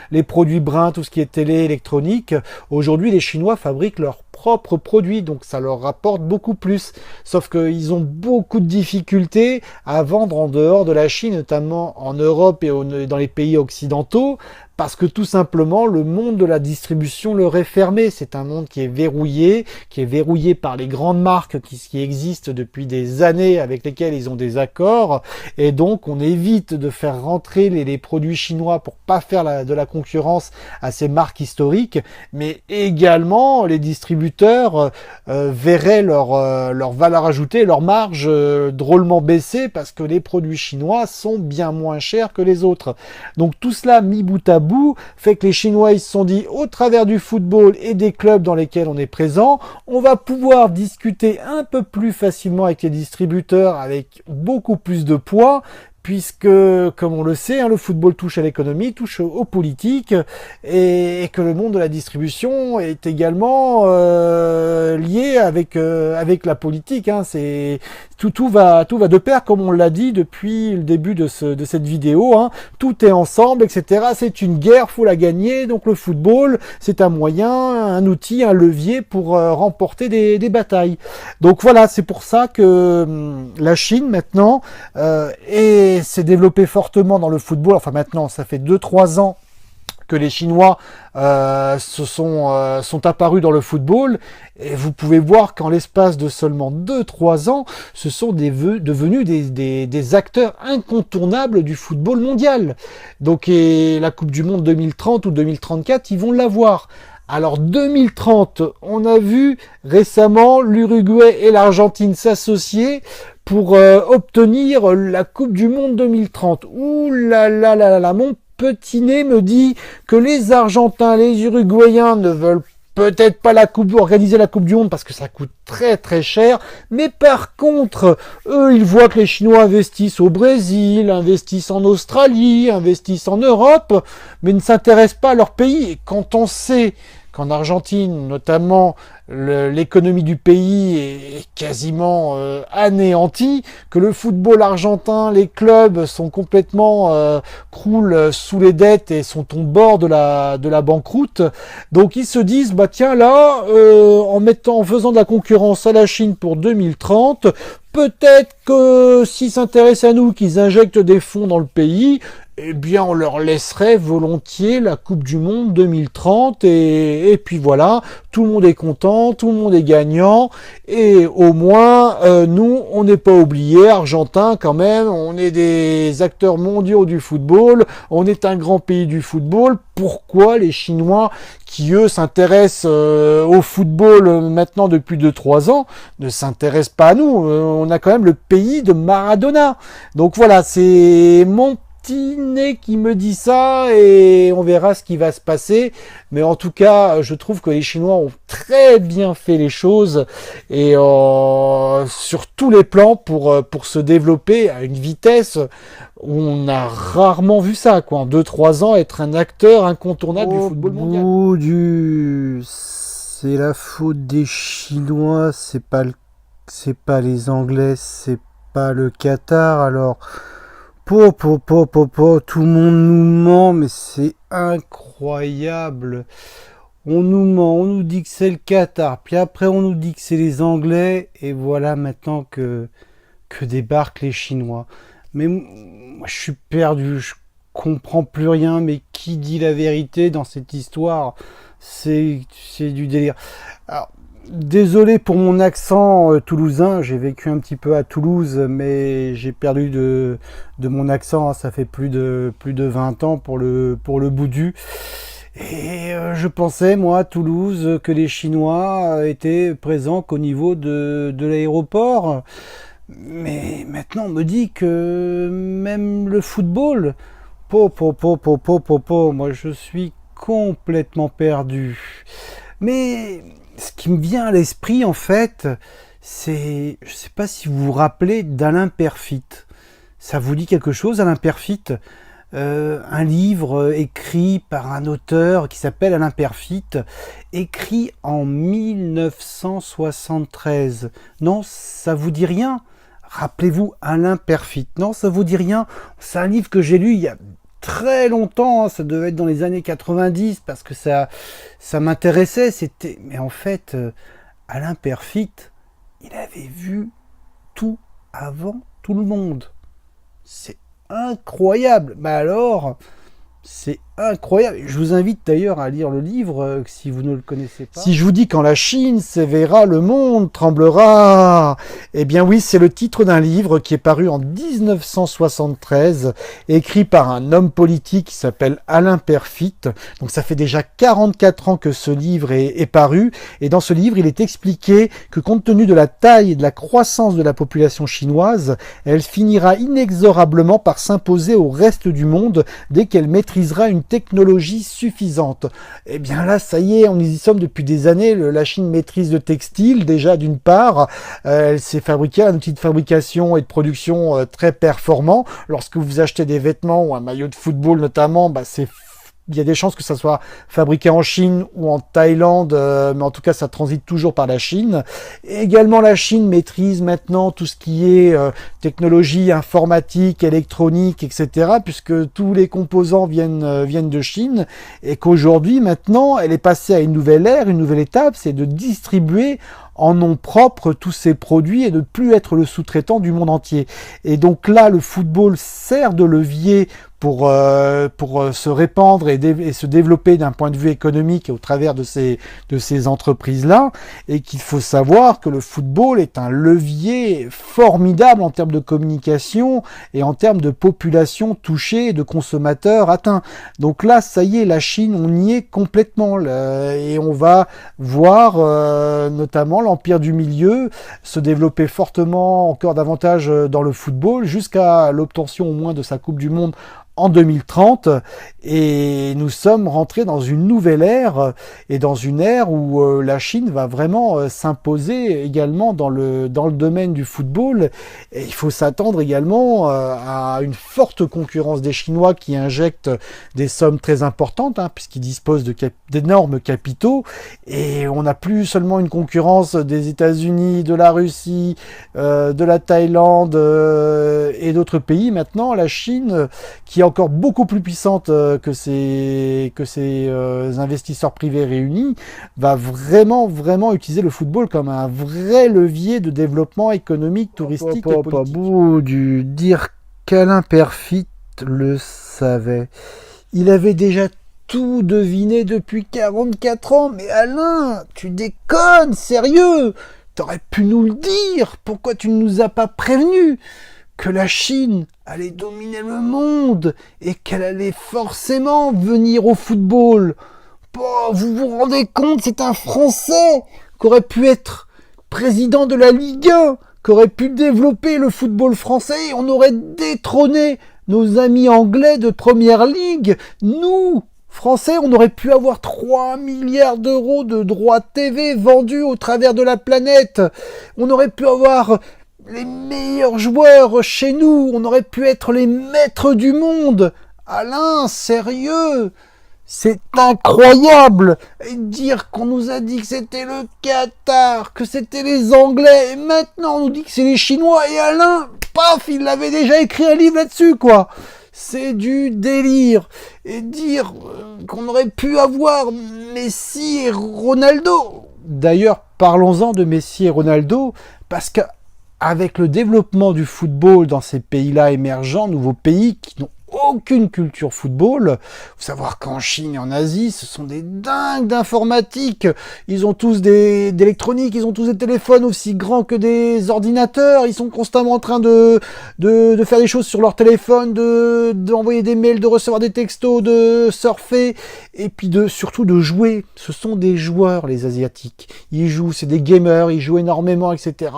les produits bruns, tout ce qui est télé, électronique. Aujourd'hui, les Chinois fabriquent leurs propres produits, donc ça leur rapporte beaucoup plus. Sauf qu'ils ont beaucoup de difficultés à vendre en dehors de la Chine, notamment en Europe et dans les pays occidentaux, parce que tout simplement le monde de la distribution leur est fermé. C'est un monde qui est verrouillé par les grandes marques qui existent depuis des années, avec lesquelles ils ont des accords, et donc on évite de faire rentrer les produits chinois pour pas faire de la concurrence à ces marques historiques, mais également les distributeurs verraient leur valeur ajoutée, leur marge drôlement baisser, parce que les produits chinois sont bien moins chers que les autres. Donc tout cela mis bout à bout fait que les Chinois ils se sont dit, au travers du football et des clubs dans lesquels on est présent, on va pouvoir discuter un peu plus facilement avec les distributeurs, avec beaucoup plus de poids, puisque, comme on le sait, le football touche à l'économie, touche aux politiques, et que le monde de la distribution est également lié avec la politique. C'est tout va de pair, comme on l'a dit depuis le début de cette vidéo. Tout est ensemble, etc. C'est une guerre, faut la gagner. Donc le football, c'est un moyen, un outil, un levier pour remporter des batailles. Donc voilà, c'est pour ça que la Chine maintenant s'est développé fortement dans le football. Enfin maintenant, ça fait 2-3 ans que les Chinois sont apparus dans le football, et vous pouvez voir qu'en l'espace de seulement 2-3 ans, ce sont devenus des acteurs incontournables du football mondial. Donc et la Coupe du Monde 2030 ou 2034, ils vont l'avoir. Alors 2030, on a vu récemment l'Uruguay et l'Argentine s'associer pour obtenir la Coupe du Monde 2030. Ouh là là là là, mon petit nez me dit que les Argentins, les Uruguayens ne veulent peut-être pas organiser la Coupe du Monde parce que ça coûte très très cher, mais par contre, eux, ils voient que les Chinois investissent au Brésil, investissent en Australie, investissent en Europe, mais ne s'intéressent pas à leur pays. Et quand on sait qu'en Argentine, notamment, l'économie du pays est quasiment anéantie, que le football argentin, les clubs sont complètement croulent sous les dettes et sont au bord de la banqueroute. Donc ils se disent, bah tiens là, en faisant de la concurrence à la Chine pour 2030, peut-être que s'ils s'intéressent à nous, qu'ils injectent des fonds dans le pays, eh bien on leur laisserait volontiers la Coupe du Monde 2030 et puis voilà, tout le monde est content, tout le monde est gagnant, et au moins nous on n'est pas oubliés, Argentins quand même, on est des acteurs mondiaux du football, on est un grand pays du football. Pourquoi les Chinois, qui eux s'intéressent au football maintenant depuis 2-3 ans, ne s'intéressent pas à nous? On a quand même le pays de Maradona. Donc voilà, c'est mon petit nez qui me dit ça, et on verra ce qui va se passer. Mais en tout cas, je trouve que les Chinois ont très bien fait les choses, et sur tous les plans pour se développer à une vitesse où on a rarement vu ça, quoi. En 2-3 ans, être un acteur incontournable du football mondial. C'est la faute des Chinois, c'est pas les Anglais, c'est pas le Qatar. Alors tout le monde nous ment, mais c'est incroyable. On nous ment, on nous dit que c'est le Qatar, puis après on nous dit que c'est les Anglais, et voilà maintenant que débarquent les Chinois. Mais moi je suis perdu, je comprends plus rien, mais qui dit la vérité dans cette histoire? C'est du délire. Alors, désolé pour mon accent toulousain, j'ai vécu un petit peu à Toulouse, mais j'ai perdu de mon accent, ça fait plus de 20 ans pour le bout du. Et je pensais, moi, à Toulouse, que les Chinois étaient présents qu'au niveau de l'aéroport. Mais maintenant, on me dit que même le football, moi je suis complètement perdu. Mais ce qui me vient à l'esprit, en fait, c'est, je sais pas si vous vous rappelez d'Alain Perfit. Ça vous dit quelque chose, Alain Perfit? Un livre écrit par un auteur qui s'appelle Alain Perfit, écrit en 1973. Non, ça vous dit rien? Rappelez-vous, Alain Perfit. Non, ça vous dit rien? C'est un livre que j'ai lu il y a très longtemps, hein, ça devait être dans les années 90, parce que ça m'intéressait, mais en fait, Alain Perfit, il avait vu tout avant tout le monde. C'est incroyable. Bah alors, c'est incroyable. Je vous invite d'ailleurs à lire le livre si vous ne le connaissez pas. Si je vous dis quand la Chine s'éveillera, le monde tremblera. Eh bien oui, c'est le titre d'un livre qui est paru en 1973, écrit par un homme politique qui s'appelle Alain Perfit. Donc ça fait déjà 44 ans que ce livre est paru. Et dans ce livre, il est expliqué que compte tenu de la taille et de la croissance de la population chinoise, elle finira inexorablement par s'imposer au reste du monde dès qu'elle maîtrisera une technologie suffisante. Eh bien là, ça y est, on y sommes depuis des années. La Chine maîtrise le textile, déjà d'une part. Elle s'est fabriquée un outil de fabrication et de production très performant. Lorsque vous achetez des vêtements ou un maillot de football notamment, il y a des chances que ça soit fabriqué en Chine ou en Thaïlande, mais en tout cas, ça transite toujours par la Chine. Et également, la Chine maîtrise maintenant tout ce qui est technologie informatique, électronique, etc., puisque tous les composants viennent de Chine, et qu'aujourd'hui, maintenant, elle est passée à une nouvelle ère, une nouvelle étape, c'est de distribuer en nom propre tous ces produits et de ne plus être le sous-traitant du monde entier. Et donc là, le football sert de levier pour se répandre et se développer d'un point de vue économique au travers de ces entreprises-là, et qu'il faut savoir que le football est un levier formidable en termes de communication et en termes de population touchée et de consommateurs atteints. Donc là, ça y est, la Chine, on y est complètement, et on va voir notamment l'Empire du Milieu se développer fortement encore davantage dans le football, jusqu'à l'obtention au moins de sa Coupe du Monde en 2030, et nous sommes rentrés dans une nouvelle ère, et dans une ère où la Chine va vraiment s'imposer également dans le domaine du football. Et il faut s'attendre également à une forte concurrence des Chinois qui injectent des sommes très importantes, puisqu'ils disposent d'énormes capitaux, et on n'a plus seulement une concurrence des États-Unis, de la Russie, de la Thaïlande et d'autres pays. Maintenant, la Chine, qui est encore beaucoup plus puissante que ces investisseurs privés réunis, va vraiment utiliser le football comme un vrai levier de développement économique, touristique et politique. Dire qu'Alain Perfit le savait. Il avait déjà tout deviné depuis 44 ans. Mais Alain, tu déconnes, sérieux? T'aurais pu nous le dire. Pourquoi tu ne nous as pas prévenus que la Chine allait dominer le monde et qu'elle allait forcément venir au football? Vous vous rendez compte, c'est un Français qui aurait pu être président de la Ligue 1, qui aurait pu développer le football français, et on aurait détrôné nos amis anglais de Première Ligue. Nous, Français, on aurait pu avoir 3 milliards d'euros de droits TV vendus au travers de la planète. On aurait pu avoir les meilleurs joueurs chez nous, on aurait pu être les maîtres du monde. Alain, sérieux? C'est incroyable! Et dire qu'on nous a dit que c'était le Qatar, que c'était les Anglais, et maintenant on nous dit que c'est les Chinois, et Alain, paf, il avait déjà écrit un livre là-dessus, quoi! C'est du délire. Et dire qu'on aurait pu avoir Messi et Ronaldo. D'ailleurs, parlons-en de Messi et Ronaldo, parce que avec le développement du football dans ces pays-là émergents, nouveaux pays qui n'ont aucune culture football, faut savoir qu'en Chine et en Asie, ce sont des dingues d'informatique. Ils ont tous d'électronique, ils ont tous des téléphones aussi grands que des ordinateurs. Ils sont constamment en train de faire des choses sur leur téléphone, d'envoyer des mails, de recevoir des textos, de surfer, et puis surtout de jouer. Ce sont des joueurs, les Asiatiques. Ils jouent, c'est des gamers, ils jouent énormément, etc.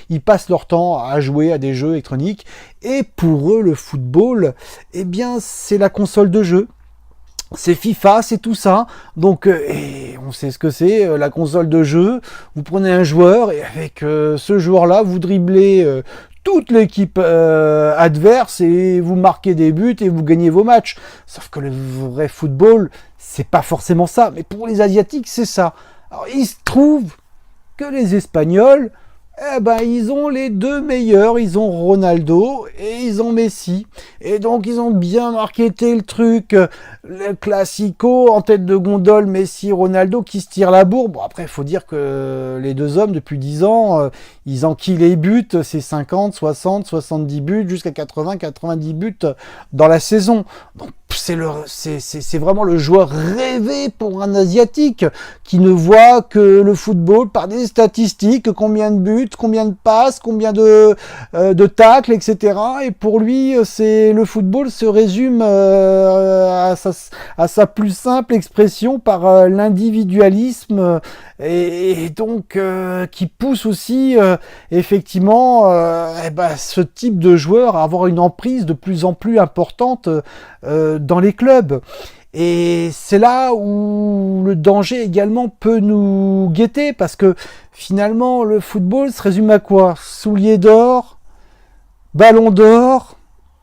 Ils passent leur temps à jouer à des jeux électroniques. Et pour eux, le football, eh bien, c'est la console de jeu. C'est FIFA, c'est tout ça. Donc, on sait ce que c'est, la console de jeu. Vous prenez un joueur, et avec ce joueur-là, vous dribblez toute l'équipe adverse, et vous marquez des buts, et vous gagnez vos matchs. Sauf que le vrai football, c'est pas forcément ça. Mais pour les Asiatiques, c'est ça. Alors, il se trouve que les Espagnols, Eh ben, ils ont les deux meilleurs, ils ont Ronaldo et ils ont Messi. Et donc, ils ont bien marketé le truc, le classico en tête de gondole, Messi, Ronaldo qui se tirent la bourre. Bon, après, il faut dire que les deux hommes, depuis 10 ans, ils enquillent les buts, c'est 50, 60, 70 buts, jusqu'à 80, 90 buts dans la saison. Donc, c'est vraiment le joueur rêvé pour un Asiatique qui ne voit que le football par des statistiques, combien de buts, combien de passes, combien de tacles, etc. Et pour lui, le football se résume à sa plus simple expression par l'individualisme et donc qui pousse aussi effectivement ce type de joueur à avoir une emprise de plus en plus importante dans les clubs. Et c'est là où le danger également peut nous guetter, parce que finalement le football se résume à quoi? Souliers d'or, ballon d'or,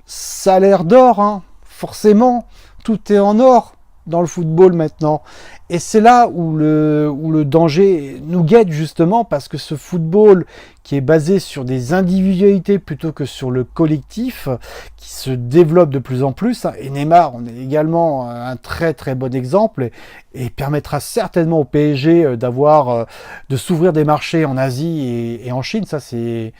salaire d'or, hein. Forcément, tout est en or dans le football maintenant. Et c'est là où le danger nous guette, justement, parce que ce football qui est basé sur des individualités plutôt que sur le collectif, qui se développe de plus en plus, hein, et Neymar en est également un très très bon exemple, et permettra certainement au PSG de s'ouvrir des marchés en Asie et en Chine, ça c'est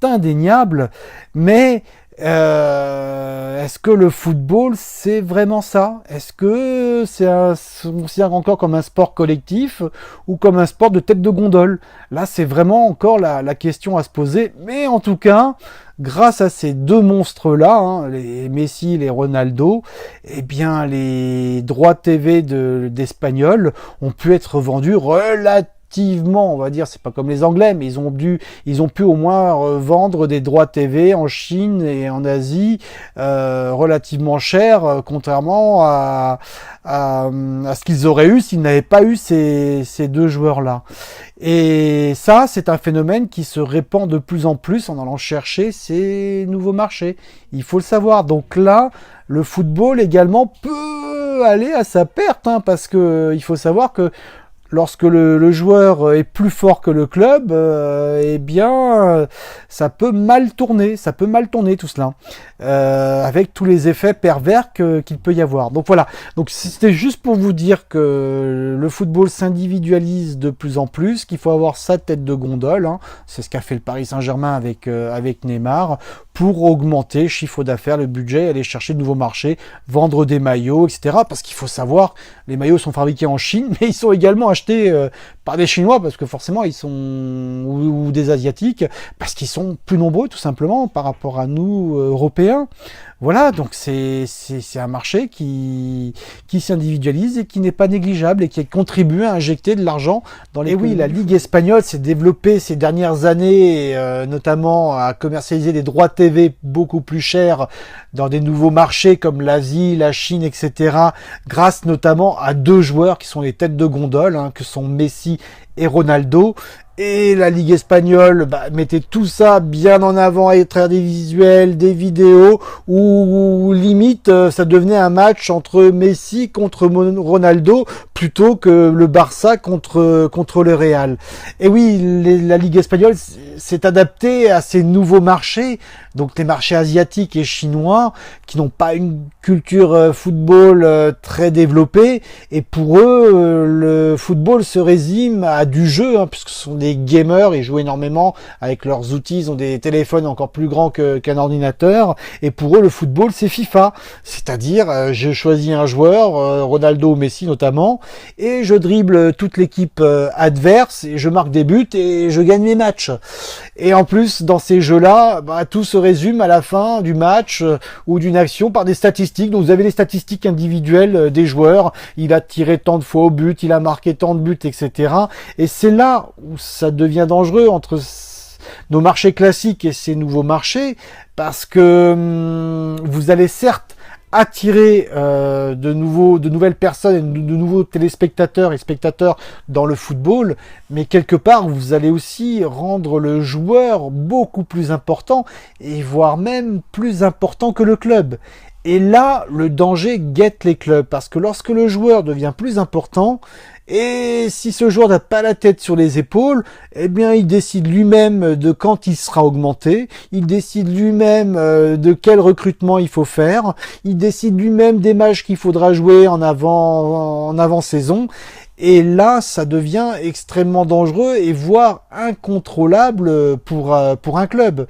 indéniable, mais est-ce que le football c'est vraiment ça? Est-ce que on considère encore comme un sport collectif ou comme un sport de tête de gondole? Là c'est vraiment encore la question à se poser, mais en tout cas grâce à ces deux monstres-là, hein, les Messi, les Ronaldo, eh bien les droits TV d'Espagnols ont pu être vendus relativement, on va dire, c'est pas comme les Anglais, mais ils ont pu au moins vendre des droits TV en Chine et en Asie relativement chers, contrairement à ce qu'ils auraient eu s'ils n'avaient pas eu ces deux joueurs-là. Et ça, c'est un phénomène qui se répand de plus en plus en allant chercher ces nouveaux marchés. Il faut le savoir. Donc là, le football également peut aller à sa perte, hein, parce que il faut savoir que lorsque le joueur est plus fort que le club, eh bien, ça peut mal tourner tout cela, avec tous les effets pervers qu'il peut y avoir. Donc voilà, donc c'était juste pour vous dire que le football s'individualise de plus en plus, qu'il faut avoir sa tête de gondole, hein. C'est ce qu'a fait le Paris Saint-Germain avec Neymar, pour augmenter le chiffre d'affaires, le budget, aller chercher de nouveaux marchés, vendre des maillots, etc. Parce qu'il faut savoir, les maillots sont fabriqués en Chine, mais ils sont également achetés par des Chinois, parce que forcément ils sont ou des Asiatiques, parce qu'ils sont plus nombreux tout simplement par rapport à nous Européens. Voilà, donc c'est un marché qui s'individualise et qui n'est pas négligeable et qui contribue à injecter de l'argent dans les. Et oui, la Ligue espagnole s'est développée ces dernières années, notamment à commercialiser des droits TV beaucoup plus chers dans des nouveaux marchés comme l'Asie, la Chine, etc. Grâce notamment à deux joueurs qui sont les têtes de gondole, hein, que sont Messi et Ronaldo. Et la Ligue espagnole mettait tout ça bien en avant à travers des visuels, des vidéos, où limite ça devenait un match entre Messi contre Ronaldo plutôt que le Barça contre le Real. Et oui, la Ligue espagnole s'est adaptée à ces nouveaux marchés, donc les marchés asiatiques et chinois qui n'ont pas une culture football très développée, et pour eux le football se résume à du jeu, hein, puisque ce sont des gamers, ils jouent énormément avec leurs outils, ils ont des téléphones encore plus grands qu'un ordinateur, et pour eux le football c'est FIFA, c'est-à-dire je choisis un joueur, Ronaldo ou Messi notamment, et je dribble toute l'équipe adverse, et je marque des buts et je gagne mes matchs. Et en plus dans ces jeux-là, tout se résume à la fin du match ou d'une action par des statistiques. Donc vous avez les statistiques individuelles des joueurs, il a tiré tant de fois au but, il a marqué tant de buts, etc. Et c'est là où ça devient dangereux entre nos marchés classiques et ces nouveaux marchés, parce que vous allez certes attirer de nouvelles personnes et de nouveaux téléspectateurs et spectateurs dans le football, mais quelque part vous allez aussi rendre le joueur beaucoup plus important, et voire même plus important que le club. Et là, le danger guette les clubs, parce que lorsque le joueur devient plus important, et si ce joueur n'a pas la tête sur les épaules, eh bien, il décide lui-même de quand il sera augmenté, il décide lui-même de quel recrutement il faut faire, il décide lui-même des matchs qu'il faudra jouer en avant-saison. Et là, ça devient extrêmement dangereux et voire incontrôlable pour un club.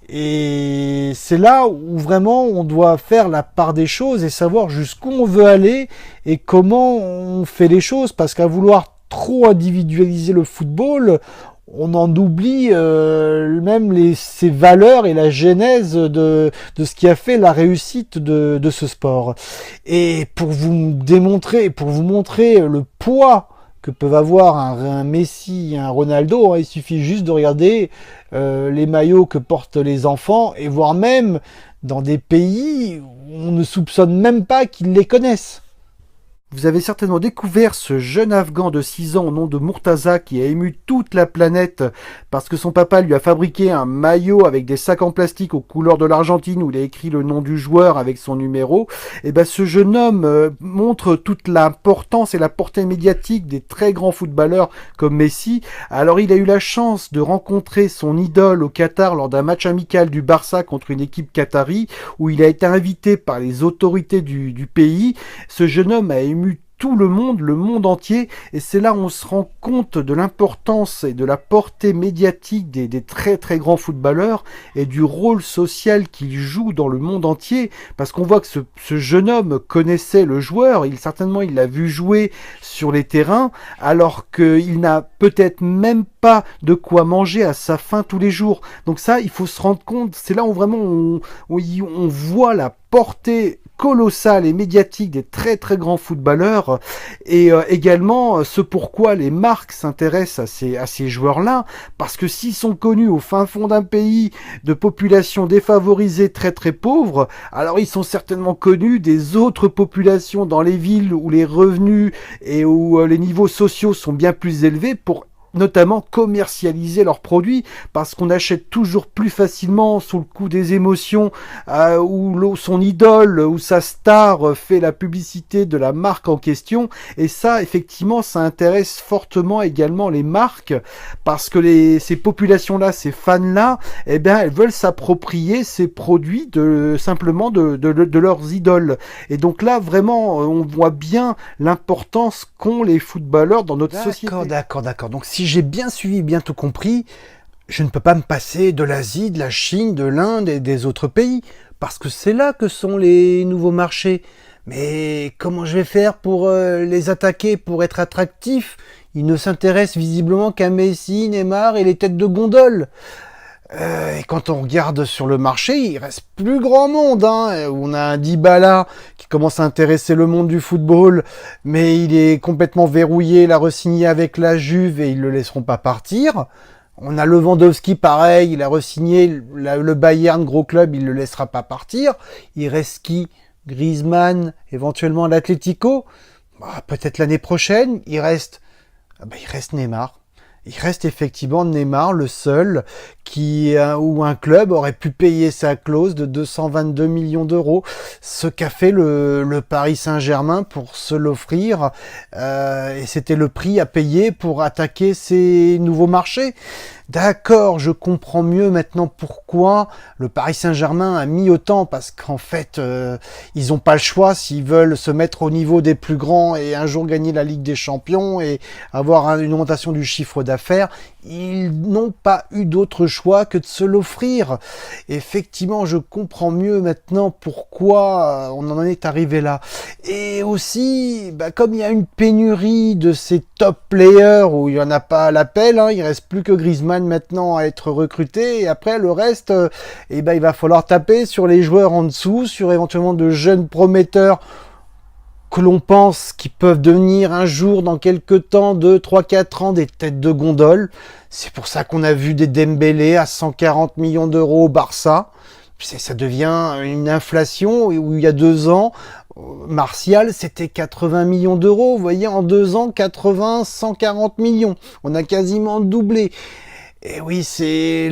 Et c'est là où vraiment on doit faire la part des choses et savoir jusqu'où on veut aller et comment on fait les choses. Parce qu'à vouloir trop individualiser le football, on en oublie même ses valeurs et la genèse de ce qui a fait la réussite de ce sport. Et pour vous montrer le poids que peuvent avoir un Messi et un Ronaldo, il suffit juste de regarder les maillots que portent les enfants et voire même dans des pays où on ne soupçonne même pas qu'ils les connaissent. Vous avez certainement découvert ce jeune Afghan de 6 ans au nom de Murtaza qui a ému toute la planète parce que son papa lui a fabriqué un maillot avec des sacs en plastique aux couleurs de l'Argentine où il a écrit le nom du joueur avec son numéro. Et ben ce jeune homme montre toute l'importance et la portée médiatique des très grands footballeurs comme Messi. Alors il a eu la chance de rencontrer son idole au Qatar lors d'un match amical du Barça contre une équipe qatari où il a été invité par les autorités du pays. Ce jeune homme a ému tout le monde entier, et c'est là où on se rend compte de l'importance et de la portée médiatique des très très grands footballeurs et du rôle social qu'ils jouent dans le monde entier, parce qu'on voit que ce jeune homme connaissait le joueur, certainement il l'a vu jouer sur les terrains, alors qu'il n'a peut-être même pas de quoi manger à sa faim tous les jours. Donc ça, il faut se rendre compte, c'est là où vraiment on voit la portée colossale et médiatique des très très grands footballeurs et également ce pourquoi les marques s'intéressent à ces joueurs-là, parce que s'ils sont connus au fin fond d'un pays de population défavorisée très très pauvre, alors ils sont certainement connus des autres populations dans les villes où les revenus et où les niveaux sociaux sont bien plus élevés pour notamment commercialiser leurs produits, parce qu'on achète toujours plus facilement sous le coup des émotions où son idole ou sa star fait la publicité de la marque en question, et ça effectivement ça intéresse fortement également les marques, parce que ces populations-là, ces fans-là, eh bien elles veulent s'approprier ces produits simplement de leurs idoles. Et donc là vraiment on voit bien l'importance qu'ont les footballeurs dans notre société. D'accord. Donc si j'ai bien suivi, bien tout compris, je ne peux pas me passer de l'Asie, de la Chine, de l'Inde et des autres pays, parce que c'est là que sont les nouveaux marchés. Mais comment je vais faire pour les attaquer, pour être attractif? Ils ne s'intéressent visiblement qu'à Messi, Neymar et les têtes de gondole. Et quand on regarde sur le marché, il reste plus grand monde. On a un Dybala qui commence à intéresser le monde du football, mais il est complètement verrouillé, il a re-signé avec la Juve et ils le laisseront pas partir. On a Lewandowski, pareil, il a re-signé le Bayern, gros club, il le laissera pas partir. Il reste qui? Griezmann, éventuellement l'Atlético. Peut-être l'année prochaine, il reste Neymar. Il reste effectivement Neymar, le seul où un club aurait pu payer sa clause de 222 millions d'euros. Ce qu'a fait le Paris Saint-Germain pour se l'offrir. Et c'était le prix à payer pour attaquer ces nouveaux marchés. D'accord, je comprends mieux maintenant pourquoi le Paris Saint-Germain a mis autant, parce qu'en fait, ils n'ont pas le choix s'ils veulent se mettre au niveau des plus grands et un jour gagner la Ligue des Champions et avoir une augmentation du chiffre d'affaires. Ils n'ont pas eu d'autre choix que de se l'offrir. Effectivement, je comprends mieux maintenant pourquoi on en est arrivé là. Et aussi, comme il y a une pénurie de ces top players où il n'y en a pas à l'appel, il reste plus que Griezmann maintenant à être recruté, et après le reste, il va falloir taper sur les joueurs en dessous, sur éventuellement de jeunes prometteurs que l'on pense qu'ils peuvent devenir un jour, dans quelques temps, 2, 3, 4 ans, des têtes de gondole. C'est pour ça qu'on a vu des Dembélé à 140 millions d'euros au Barça. Ça devient une inflation où il y a 2 ans, Martial, c'était 80 millions d'euros. Vous voyez, en 2 ans, 140 millions. On a quasiment doublé. Et oui, c'est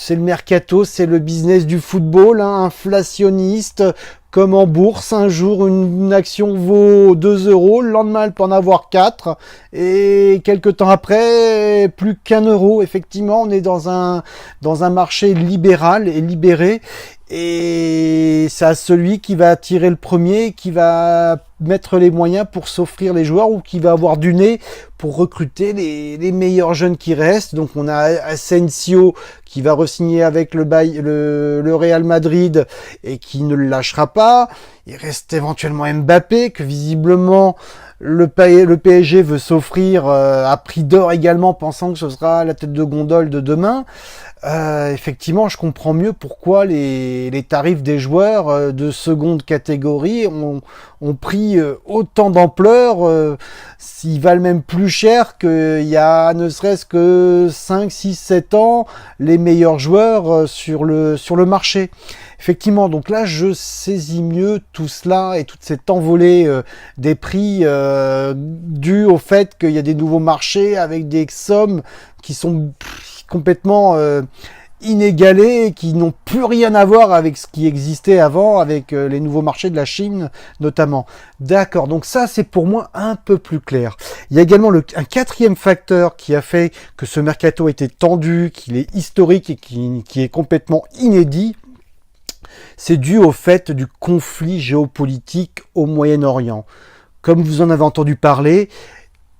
c'est le mercato, c'est le business du football, hein, inflationniste. Comme en bourse, un jour une action vaut 2 euros, le lendemain elle peut en avoir 4, et quelques temps après, plus qu'1 euro. Effectivement, on est dans un marché libéral et libéré, et c'est à celui qui va tirer le premier, qui va mettre les moyens pour s'offrir les joueurs, ou qui va avoir du nez pour recruter les meilleurs jeunes qui restent. Donc on a Asensio qui va re-signer avec le Real Madrid et qui ne le lâchera pas. Il reste éventuellement Mbappé, que visiblement le PSG veut s'offrir à prix d'or également, pensant que ce sera la tête de gondole de demain. Effectivement, je comprends mieux pourquoi les tarifs des joueurs de seconde catégorie ont pris autant d'ampleur. S'ils valent même plus cher qu'il y a ne serait-ce que 5, 6, 7 ans, les meilleurs joueurs sur le marché. Effectivement, donc là, je saisis mieux tout cela et toute cette envolée des prix due au fait qu'il y a des nouveaux marchés avec des sommes qui sont complètement inégalés et qui n'ont plus rien à voir avec ce qui existait avant, avec les nouveaux marchés de la Chine notamment. D'accord, donc ça c'est pour moi un peu plus clair. Il y a également un quatrième facteur qui a fait que ce mercato était tendu, qu'il est historique et qui est complètement inédit. C'est dû au fait du conflit géopolitique au Moyen-Orient. Comme vous en avez entendu parler,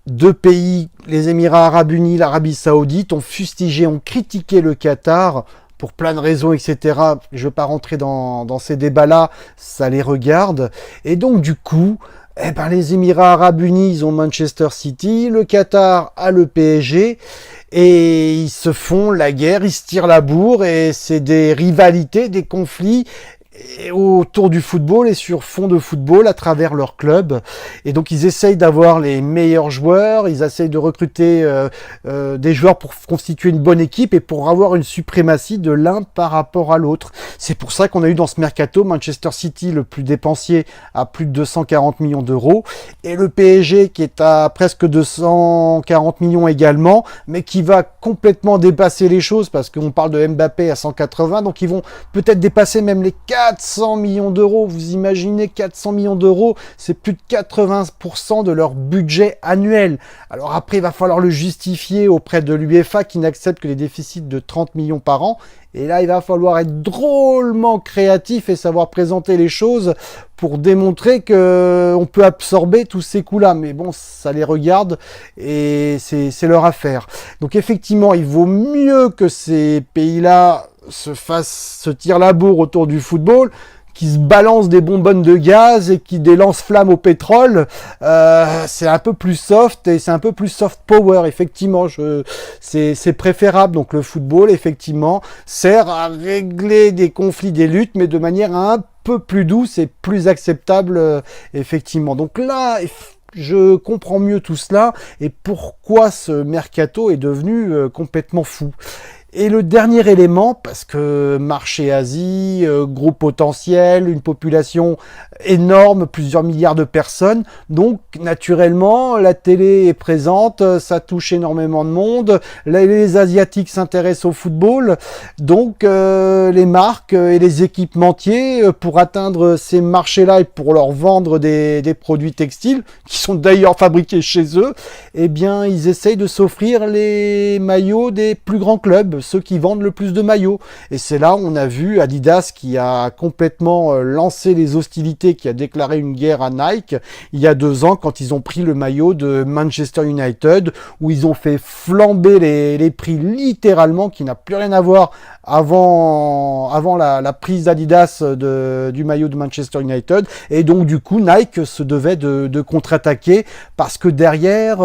deux pays, les Émirats Arabes Unis, l'Arabie Saoudite, ont fustigé, ont critiqué le Qatar pour plein de raisons, etc. Je ne veux pas rentrer dans ces débats-là, ça les regarde. Et donc, du coup, les Émirats Arabes Unis, ils ont Manchester City, le Qatar a le PSG, et ils se font la guerre, ils se tirent la bourre, et c'est des rivalités, des conflits autour du football et sur fond de football à travers leur club. Et donc ils essayent d'avoir les meilleurs joueurs, ils essayent de recruter des joueurs pour constituer une bonne équipe et pour avoir une suprématie de l'un par rapport à l'autre. C'est pour ça qu'on a eu dans ce mercato Manchester City le plus dépensier à plus de 240 millions d'euros et le PSG qui est à presque 240 millions également, mais qui va complètement dépasser les choses parce qu'on parle de Mbappé à 180, donc ils vont peut-être dépasser même les 400 millions d'euros. Vous imaginez 400 millions d'euros, c'est plus de 80% de leur budget annuel. Alors après, il va falloir le justifier auprès de l'UEFA qui n'accepte que les déficits de 30 millions par an. Et là, il va falloir être drôlement créatif et savoir présenter les choses pour démontrer qu'on peut absorber tous ces coûts-là. Mais bon, ça les regarde et c'est leur affaire. Donc effectivement, il vaut mieux que ces pays-là se tirent la bourre autour du football, qui se balancent des bonbonnes de gaz et qui des lance-flammes au pétrole. C'est un peu plus soft et c'est un peu plus soft power, effectivement. C'est préférable. Donc le football, effectivement, sert à régler des conflits, des luttes, mais de manière un peu plus douce et plus acceptable, effectivement. Donc là, je comprends mieux tout cela et pourquoi ce mercato est devenu complètement fou. Et le dernier élément, parce que marché Asie, gros potentiel, une population énorme, plusieurs milliards de personnes, donc naturellement la télé est présente, ça touche énormément de monde, les Asiatiques s'intéressent au football, donc les marques et les équipementiers, pour atteindre ces marchés-là et pour leur vendre des produits textiles, qui sont d'ailleurs fabriqués chez eux, eh bien ils essayent de s'offrir les maillots des plus grands clubs, ceux qui vendent le plus de maillots. Et c'est là où on a vu Adidas qui a complètement lancé les hostilités, qui a déclaré une guerre à Nike il y a 2 ans quand ils ont pris le maillot de Manchester United, où ils ont fait flamber les prix littéralement, qui n'a plus rien à voir avant la prise d'Adidas du maillot de Manchester United. Et donc du coup Nike se devait de contre-attaquer parce que derrière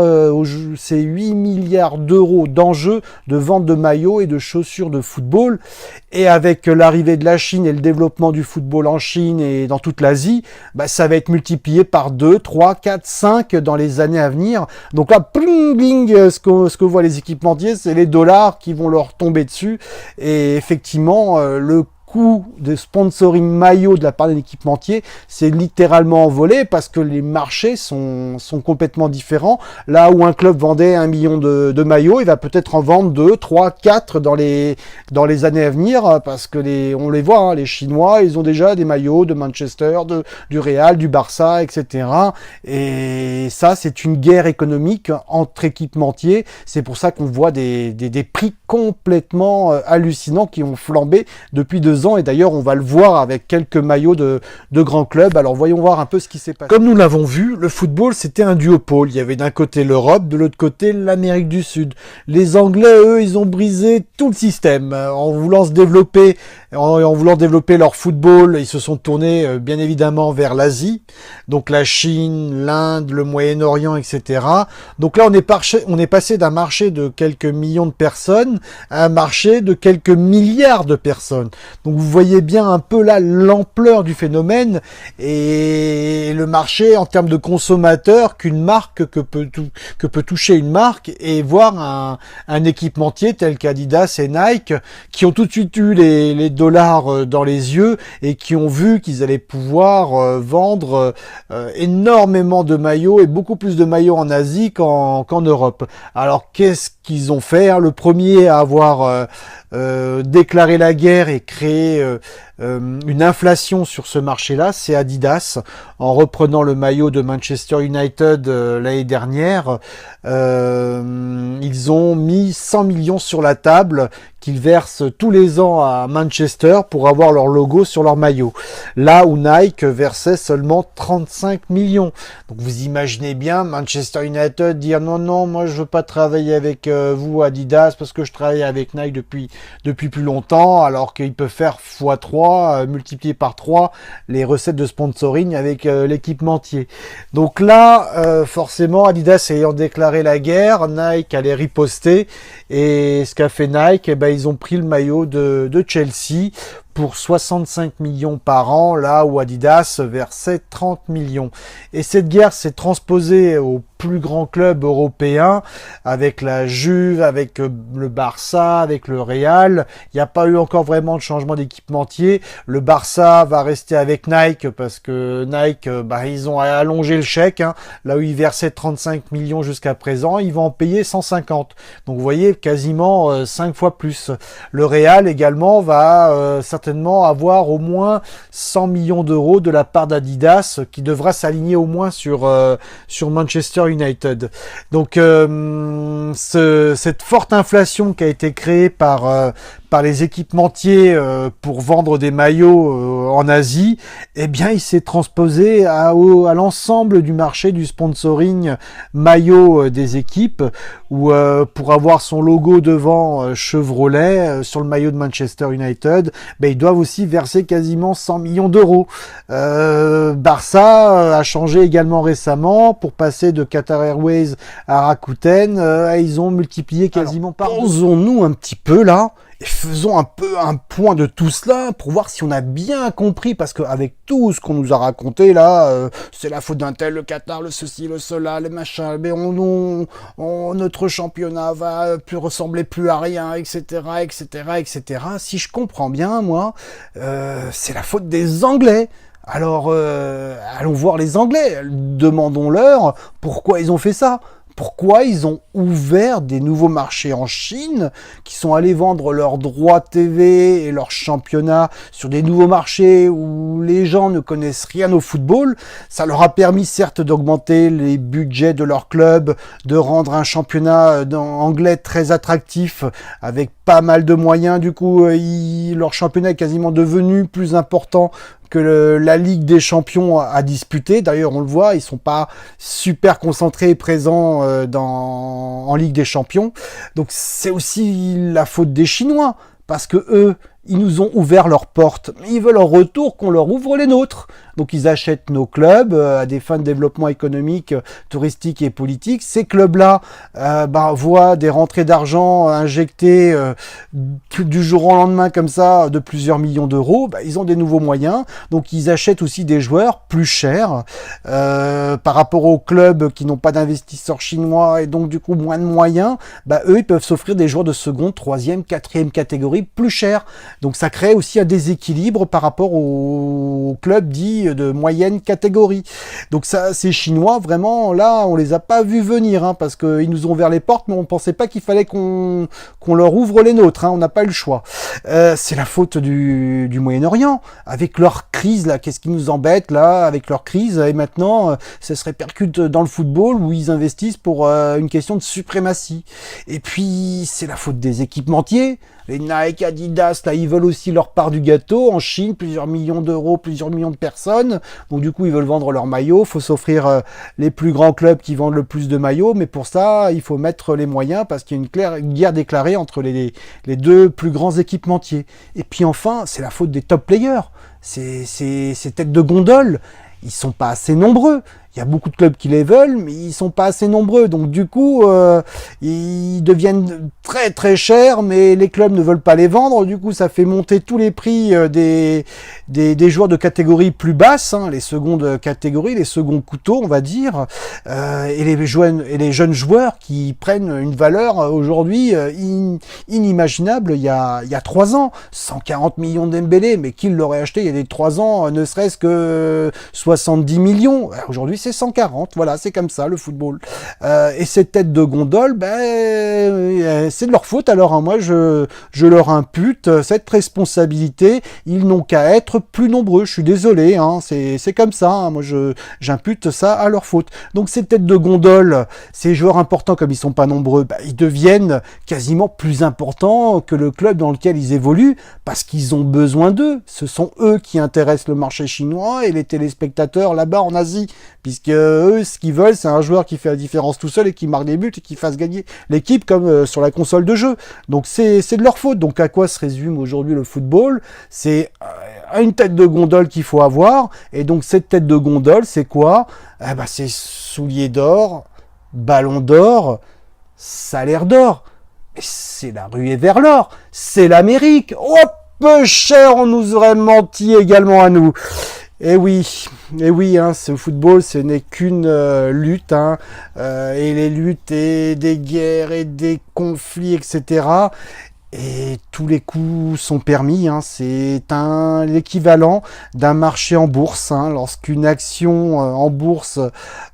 c'est 8 milliards d'euros d'enjeux de vente de maillots et de chaussures de football, et avec l'arrivée de la Chine et le développement du football en Chine et dans toute l'Asie, ça va être multiplié par 2, 3, 4, 5 dans les années à venir. Donc là, bling, bling, ce que voient les équipementiers, c'est les dollars qui vont leur tomber dessus, et effectivement le coût de sponsoring maillot de la part des équipementiers s'est littéralement envolé parce que les marchés sont complètement différents. Là où un club vendait 1 million de maillots, il va peut-être en vendre 2, 3, 4 dans les années à venir parce que on les voit, hein, les Chinois, ils ont déjà des maillots de Manchester, du Real, du Barça, etc. Et ça, c'est une guerre économique entre équipementiers. C'est pour ça qu'on voit des prix complètement hallucinants qui ont flambé depuis 2 ans. Et d'ailleurs, on va le voir avec quelques maillots de grands clubs. Alors, voyons voir un peu ce qui s'est passé. Comme nous l'avons vu, le football, c'était un duopole. Il y avait d'un côté l'Europe, de l'autre côté l'Amérique du Sud. Les Anglais, eux, ils ont brisé tout le système. En voulant développer leur football, ils se sont tournés bien évidemment vers l'Asie. Donc la Chine, l'Inde, le Moyen-Orient, etc. Donc là, on est passé d'un marché de quelques millions de personnes à un marché de quelques milliards de personnes. Donc vous voyez bien un peu là l'ampleur du phénomène et le marché en termes de consommateurs que peut toucher une marque et voir un équipementier tel qu'Adidas et Nike qui ont tout de suite eu les dollars dans les yeux et qui ont vu qu'ils allaient pouvoir vendre énormément de maillots et beaucoup plus de maillots en Asie qu'en Europe. Alors qu'est-ce qu'ils ont fait, hein? Le premier à avoir déclaré la guerre et créé une inflation sur ce marché-là, c'est Adidas, en reprenant le maillot de Manchester United l'année dernière. Ils ont mis 100 millions sur la table qu'ils versent tous les ans à Manchester pour avoir leur logo sur leur maillot. Là où Nike versait seulement 35 millions. Donc vous imaginez bien Manchester United dire non, moi je veux pas travailler avec vous Adidas parce que je travaille avec Nike depuis plus longtemps, alors qu'ils peuvent faire x3, multiplier par 3 les recettes de sponsoring avec l'équipementier. Donc là, forcément, Adidas ayant déclaré la guerre, Nike allait riposter, et ce qu'a fait Nike, ils ont pris le maillot de Chelsea pour 65 millions par an, là où Adidas versait 30 millions. Et cette guerre s'est transposée aux plus grands clubs européens, avec la Juve, avec le Barça, avec le Real. Il n'y a pas eu encore vraiment de changement d'équipementier. Le Barça va rester avec Nike, parce que Nike, ils ont allongé le chèque, hein. Là où ils versaient 35 millions jusqu'à présent, ils vont en payer 150. Donc vous voyez, quasiment 5 fois plus. Le Real également va certainement avoir au moins 100 millions d'euros de la part d'Adidas, qui devra s'aligner au moins sur Manchester United. Donc cette forte inflation qui a été créée par les équipementiers pour vendre des maillots en Asie, il s'est transposé à l'ensemble du marché du sponsoring maillot des équipes, où pour avoir son logo devant Chevrolet sur le maillot de Manchester United, ils doivent aussi verser quasiment 100 millions d'euros. Barça a changé également récemment pour passer de Qatar Airways à Rakuten. Ils ont multiplié quasiment par deux. Posons-nous un petit peu là et faisons un peu un point de tout cela pour voir si on a bien compris, parce qu'avec tout ce qu'on nous a raconté là, c'est la faute d'un tel, le Qatar, le ceci, le cela, les machins, mais notre championnat va ressembler plus à rien, etc., etc., etc. Si je comprends bien, moi, c'est la faute des Anglais. Alors, allons voir les Anglais, demandons-leur pourquoi ils ont fait ça. Pourquoi ils ont ouvert des nouveaux marchés en Chine, qui sont allés vendre leurs droits TV et leurs championnats sur des nouveaux marchés où les gens ne connaissent rien au football. Ça leur a permis certes d'augmenter les budgets de leur club, de rendre un championnat anglais très attractif avec pas mal de moyens. Du coup, leur championnat est quasiment devenu plus important que la Ligue des Champions a disputé. D'ailleurs, on le voit, ils sont pas super concentrés et présents en Ligue des Champions. Donc c'est aussi la faute des Chinois, parce que eux, ils nous ont ouvert leurs portes. Ils veulent en retour qu'on leur ouvre les nôtres. Donc ils achètent nos clubs à des fins de développement économique, touristique et politique. Ces clubs-là voient des rentrées d'argent injectées du jour au lendemain comme ça, de plusieurs millions d'euros. Ils ont des nouveaux moyens. Donc ils achètent aussi des joueurs plus chers par rapport aux clubs qui n'ont pas d'investisseurs chinois et donc du coup moins de moyens. Eux, ils peuvent s'offrir des joueurs de seconde, troisième, quatrième catégorie plus chers. Donc ça crée aussi un déséquilibre par rapport aux clubs dits de moyenne catégorie. Donc ça, ces Chinois, vraiment, là, on les a pas vus venir, hein, parce qu'ils nous ont ouvert les portes, mais on pensait pas qu'il fallait qu'on leur ouvre les nôtres, hein, on n'a pas eu le choix. C'est la faute du Moyen-Orient, avec leur crise, là, qu'est-ce qui nous embête, là, avec leur crise, et maintenant, ça se répercute dans le football, où ils investissent pour une question de suprématie. Et puis, c'est la faute des équipementiers. Les Nike, Adidas, là, ils veulent aussi leur part du gâteau. En Chine, plusieurs millions d'euros, plusieurs millions de personnes. Donc, du coup, ils veulent vendre leurs maillots. Faut s'offrir les plus grands clubs qui vendent le plus de maillots. Mais pour ça, il faut mettre les moyens parce qu'il y a une guerre déclarée entre les deux plus grands équipementiers. Et puis, enfin, c'est la faute des top players. Ces têtes de gondole, ils sont pas assez nombreux. Il y a beaucoup de clubs qui les veulent, mais ils sont pas assez nombreux. Donc du coup, ils deviennent très très chers, mais les clubs ne veulent pas les vendre. Du coup, ça fait monter tous les prix des joueurs de catégorie plus basse, hein, les secondes catégories, les seconds couteaux, on va dire, et les jeunes joueurs qui prennent une valeur aujourd'hui inimaginable il y a 3 ans. 140 millions d'Embélé, mais qui l'aurait acheté il y a 3 ans, ne serait-ce que 70 millions. Aujourd'hui, c'est 140, voilà, c'est comme ça le football. Et cette tête de gondole, c'est de leur faute. Alors hein, moi, je leur impute cette responsabilité. Ils n'ont qu'à être plus nombreux. Je suis désolé, hein, c'est comme ça. Hein, moi, j'impute ça à leur faute. Donc ces têtes de gondole, ces joueurs importants, comme ils sont pas nombreux, ils deviennent quasiment plus importants que le club dans lequel ils évoluent parce qu'ils ont besoin d'eux. Ce sont eux qui intéressent le marché chinois et les téléspectateurs là-bas en Asie. Puisque eux, ce qu'ils veulent, c'est un joueur qui fait la différence tout seul et qui marque des buts et qui fasse gagner l'équipe comme sur la console de jeu. Donc c'est de leur faute. Donc à quoi se résume aujourd'hui le football? C'est une tête de gondole qu'il faut avoir. Et donc cette tête de gondole, c'est quoi? C'est souliers d'or, ballon d'or, salaire d'or. Mais c'est la ruée vers l'or. C'est l'Amérique. Oh, peu cher, on nous aurait menti également à nous. Et oui, hein, ce football, ce n'est qu'une lutte, hein, et les luttes et des guerres et des conflits, etc. Et tous les coups sont permis, hein, c'est l'équivalent d'un marché en bourse. Hein, lorsqu'une action en bourse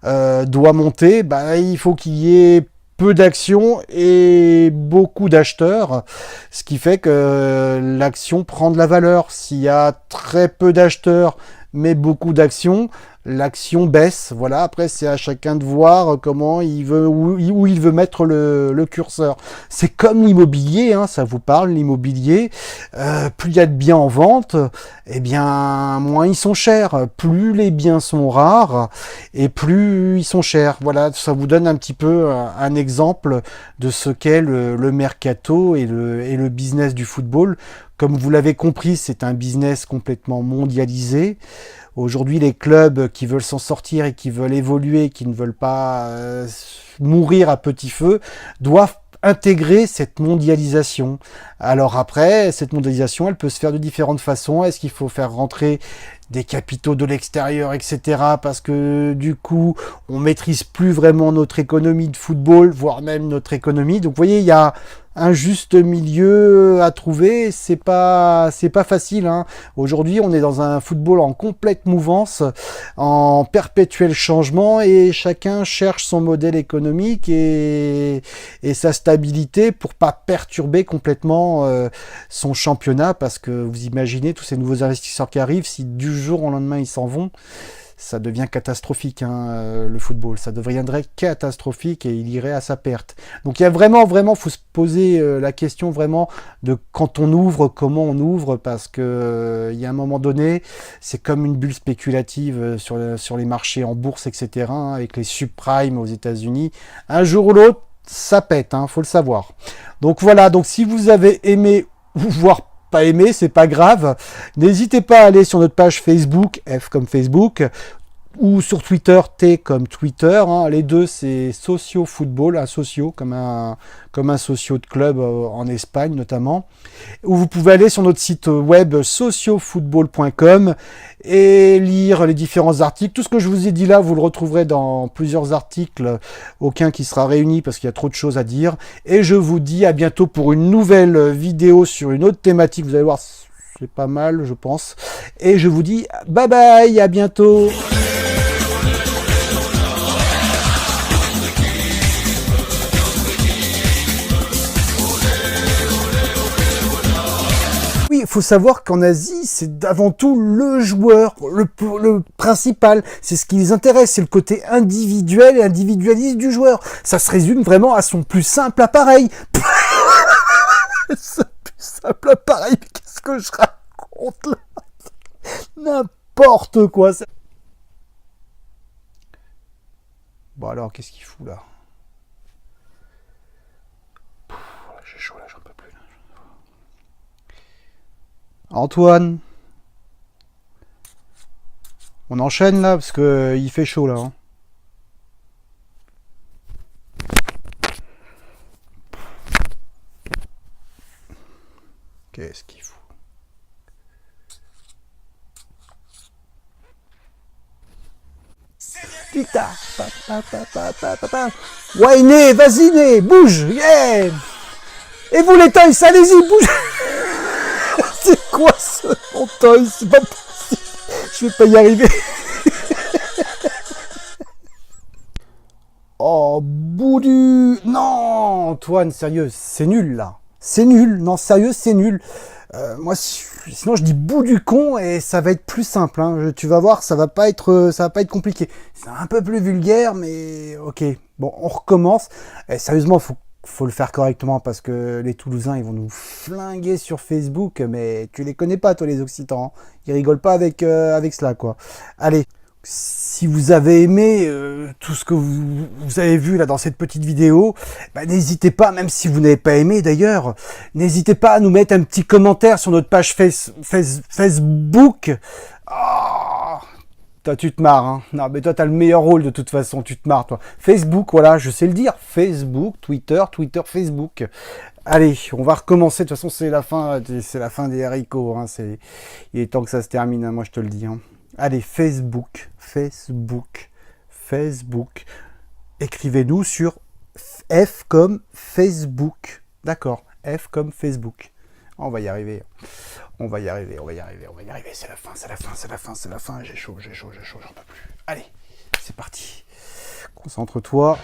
doit monter, il faut qu'il y ait peu d'actions et beaucoup d'acheteurs, ce qui fait que l'action prend de la valeur. S'il y a très peu d'acheteurs mais beaucoup d'actions, l'action baisse. Voilà, après c'est à chacun de voir comment il veut, où il veut mettre le curseur. C'est comme l'immobilier, hein, ça vous parle, l'immobilier. Plus il y a de biens en vente, moins ils sont chers. Plus les biens sont rares, et plus ils sont chers. Voilà, ça vous donne un petit peu un exemple de ce qu'est le mercato et le business du football. Comme vous l'avez compris, c'est un business complètement mondialisé. Aujourd'hui, les clubs qui veulent s'en sortir et qui veulent évoluer, qui ne veulent pas mourir à petit feu, doivent intégrer cette mondialisation. Alors après, cette mondialisation, elle peut se faire de différentes façons. Est-ce qu'il faut faire rentrer des capitaux de l'extérieur, etc. parce que du coup, on maîtrise plus vraiment notre économie de football, voire même notre économie. Donc vous voyez, il y a un juste milieu à trouver, c'est pas facile, hein. Aujourd'hui, on est dans un football en complète mouvance, en perpétuel changement, et chacun cherche son modèle économique et sa stabilité pour pas perturber complètement son championnat, parce que vous imaginez tous ces nouveaux investisseurs qui arrivent, si du jour au lendemain ils s'en vont, ça devient catastrophique, hein, le football. Ça deviendrait catastrophique et il irait à sa perte. Donc il y a vraiment, faut se poser la question vraiment de quand on ouvre, comment on ouvre, parce que il y a un moment donné, c'est comme une bulle spéculative sur les marchés en bourse, etc., hein, avec les subprimes aux États-Unis. Un jour ou l'autre, ça pète, hein, faut le savoir. Donc voilà, donc si vous avez aimé, voire pas aimé, c'est pas grave. N'hésitez pas à aller sur notre page Facebook, F comme Facebook, ou sur Twitter, T comme Twitter, hein. Les deux c'est Socio Football, un socio comme un socio de club en Espagne notamment. Ou vous pouvez aller sur notre site web sociofootball.com et lire les différents articles. Tout ce que je vous ai dit là, vous le retrouverez dans plusieurs articles, aucun qui sera réuni parce qu'il y a trop de choses à dire. Et je vous dis à bientôt pour une nouvelle vidéo sur une autre thématique. Vous allez voir, c'est pas mal, je pense. Et je vous dis bye bye, à bientôt. Oui, il faut savoir qu'en Asie, c'est avant tout le joueur, le principal. C'est ce qui les intéresse, c'est le côté individuel et individualiste du joueur. Ça se résume vraiment à son plus simple appareil. Son plus simple appareil, qu'est-ce que je raconte là? N'importe quoi. Bon alors, qu'est-ce qu'il fout là? J'ai chaud là, j'en peux plus. Antoine, on enchaîne là parce que il fait chaud là. Hein. Qu'est-ce qu'il fout? Putain, ouais, né, vas-y, né, bouge, yeah. Et vous les toys, allez-y, bouge. C'est quoi ce mon toy? C'est pas possible. Je vais pas y arriver. Oh, boudu. Non, Antoine, sérieux, c'est nul là. C'est nul. Non, sérieux, c'est nul. Moi, sinon je dis bout du con et ça va être plus simple. Hein. Tu vas voir, ça va pas être compliqué. C'est un peu plus vulgaire, mais ok. Bon, on recommence. Et sérieusement, faut le faire correctement parce que les Toulousains, ils vont nous flinguer sur Facebook. Mais tu les connais pas, toi, les Occitans. Hein. Ils rigolent pas avec cela, quoi. Allez. Si vous avez aimé tout ce que vous avez vu là dans cette petite vidéo, bah, n'hésitez pas, même si vous n'avez pas aimé d'ailleurs, n'hésitez pas à nous mettre un petit commentaire sur notre page Facebook. Oh, toi tu te marres, hein. Non mais toi t'as le meilleur rôle de toute façon, tu te marres toi. Facebook, voilà, je sais le dire. Facebook, Twitter, Facebook. Allez, on va recommencer. De toute façon c'est la fin des haricots. Hein. Il est temps que ça se termine, hein, moi je te le dis. Hein. Allez, Facebook. Écrivez-nous sur F comme Facebook. D'accord, F comme Facebook. On va y arriver. C'est la fin. J'ai chaud, j'en peux plus. Allez, c'est parti. Concentre-toi.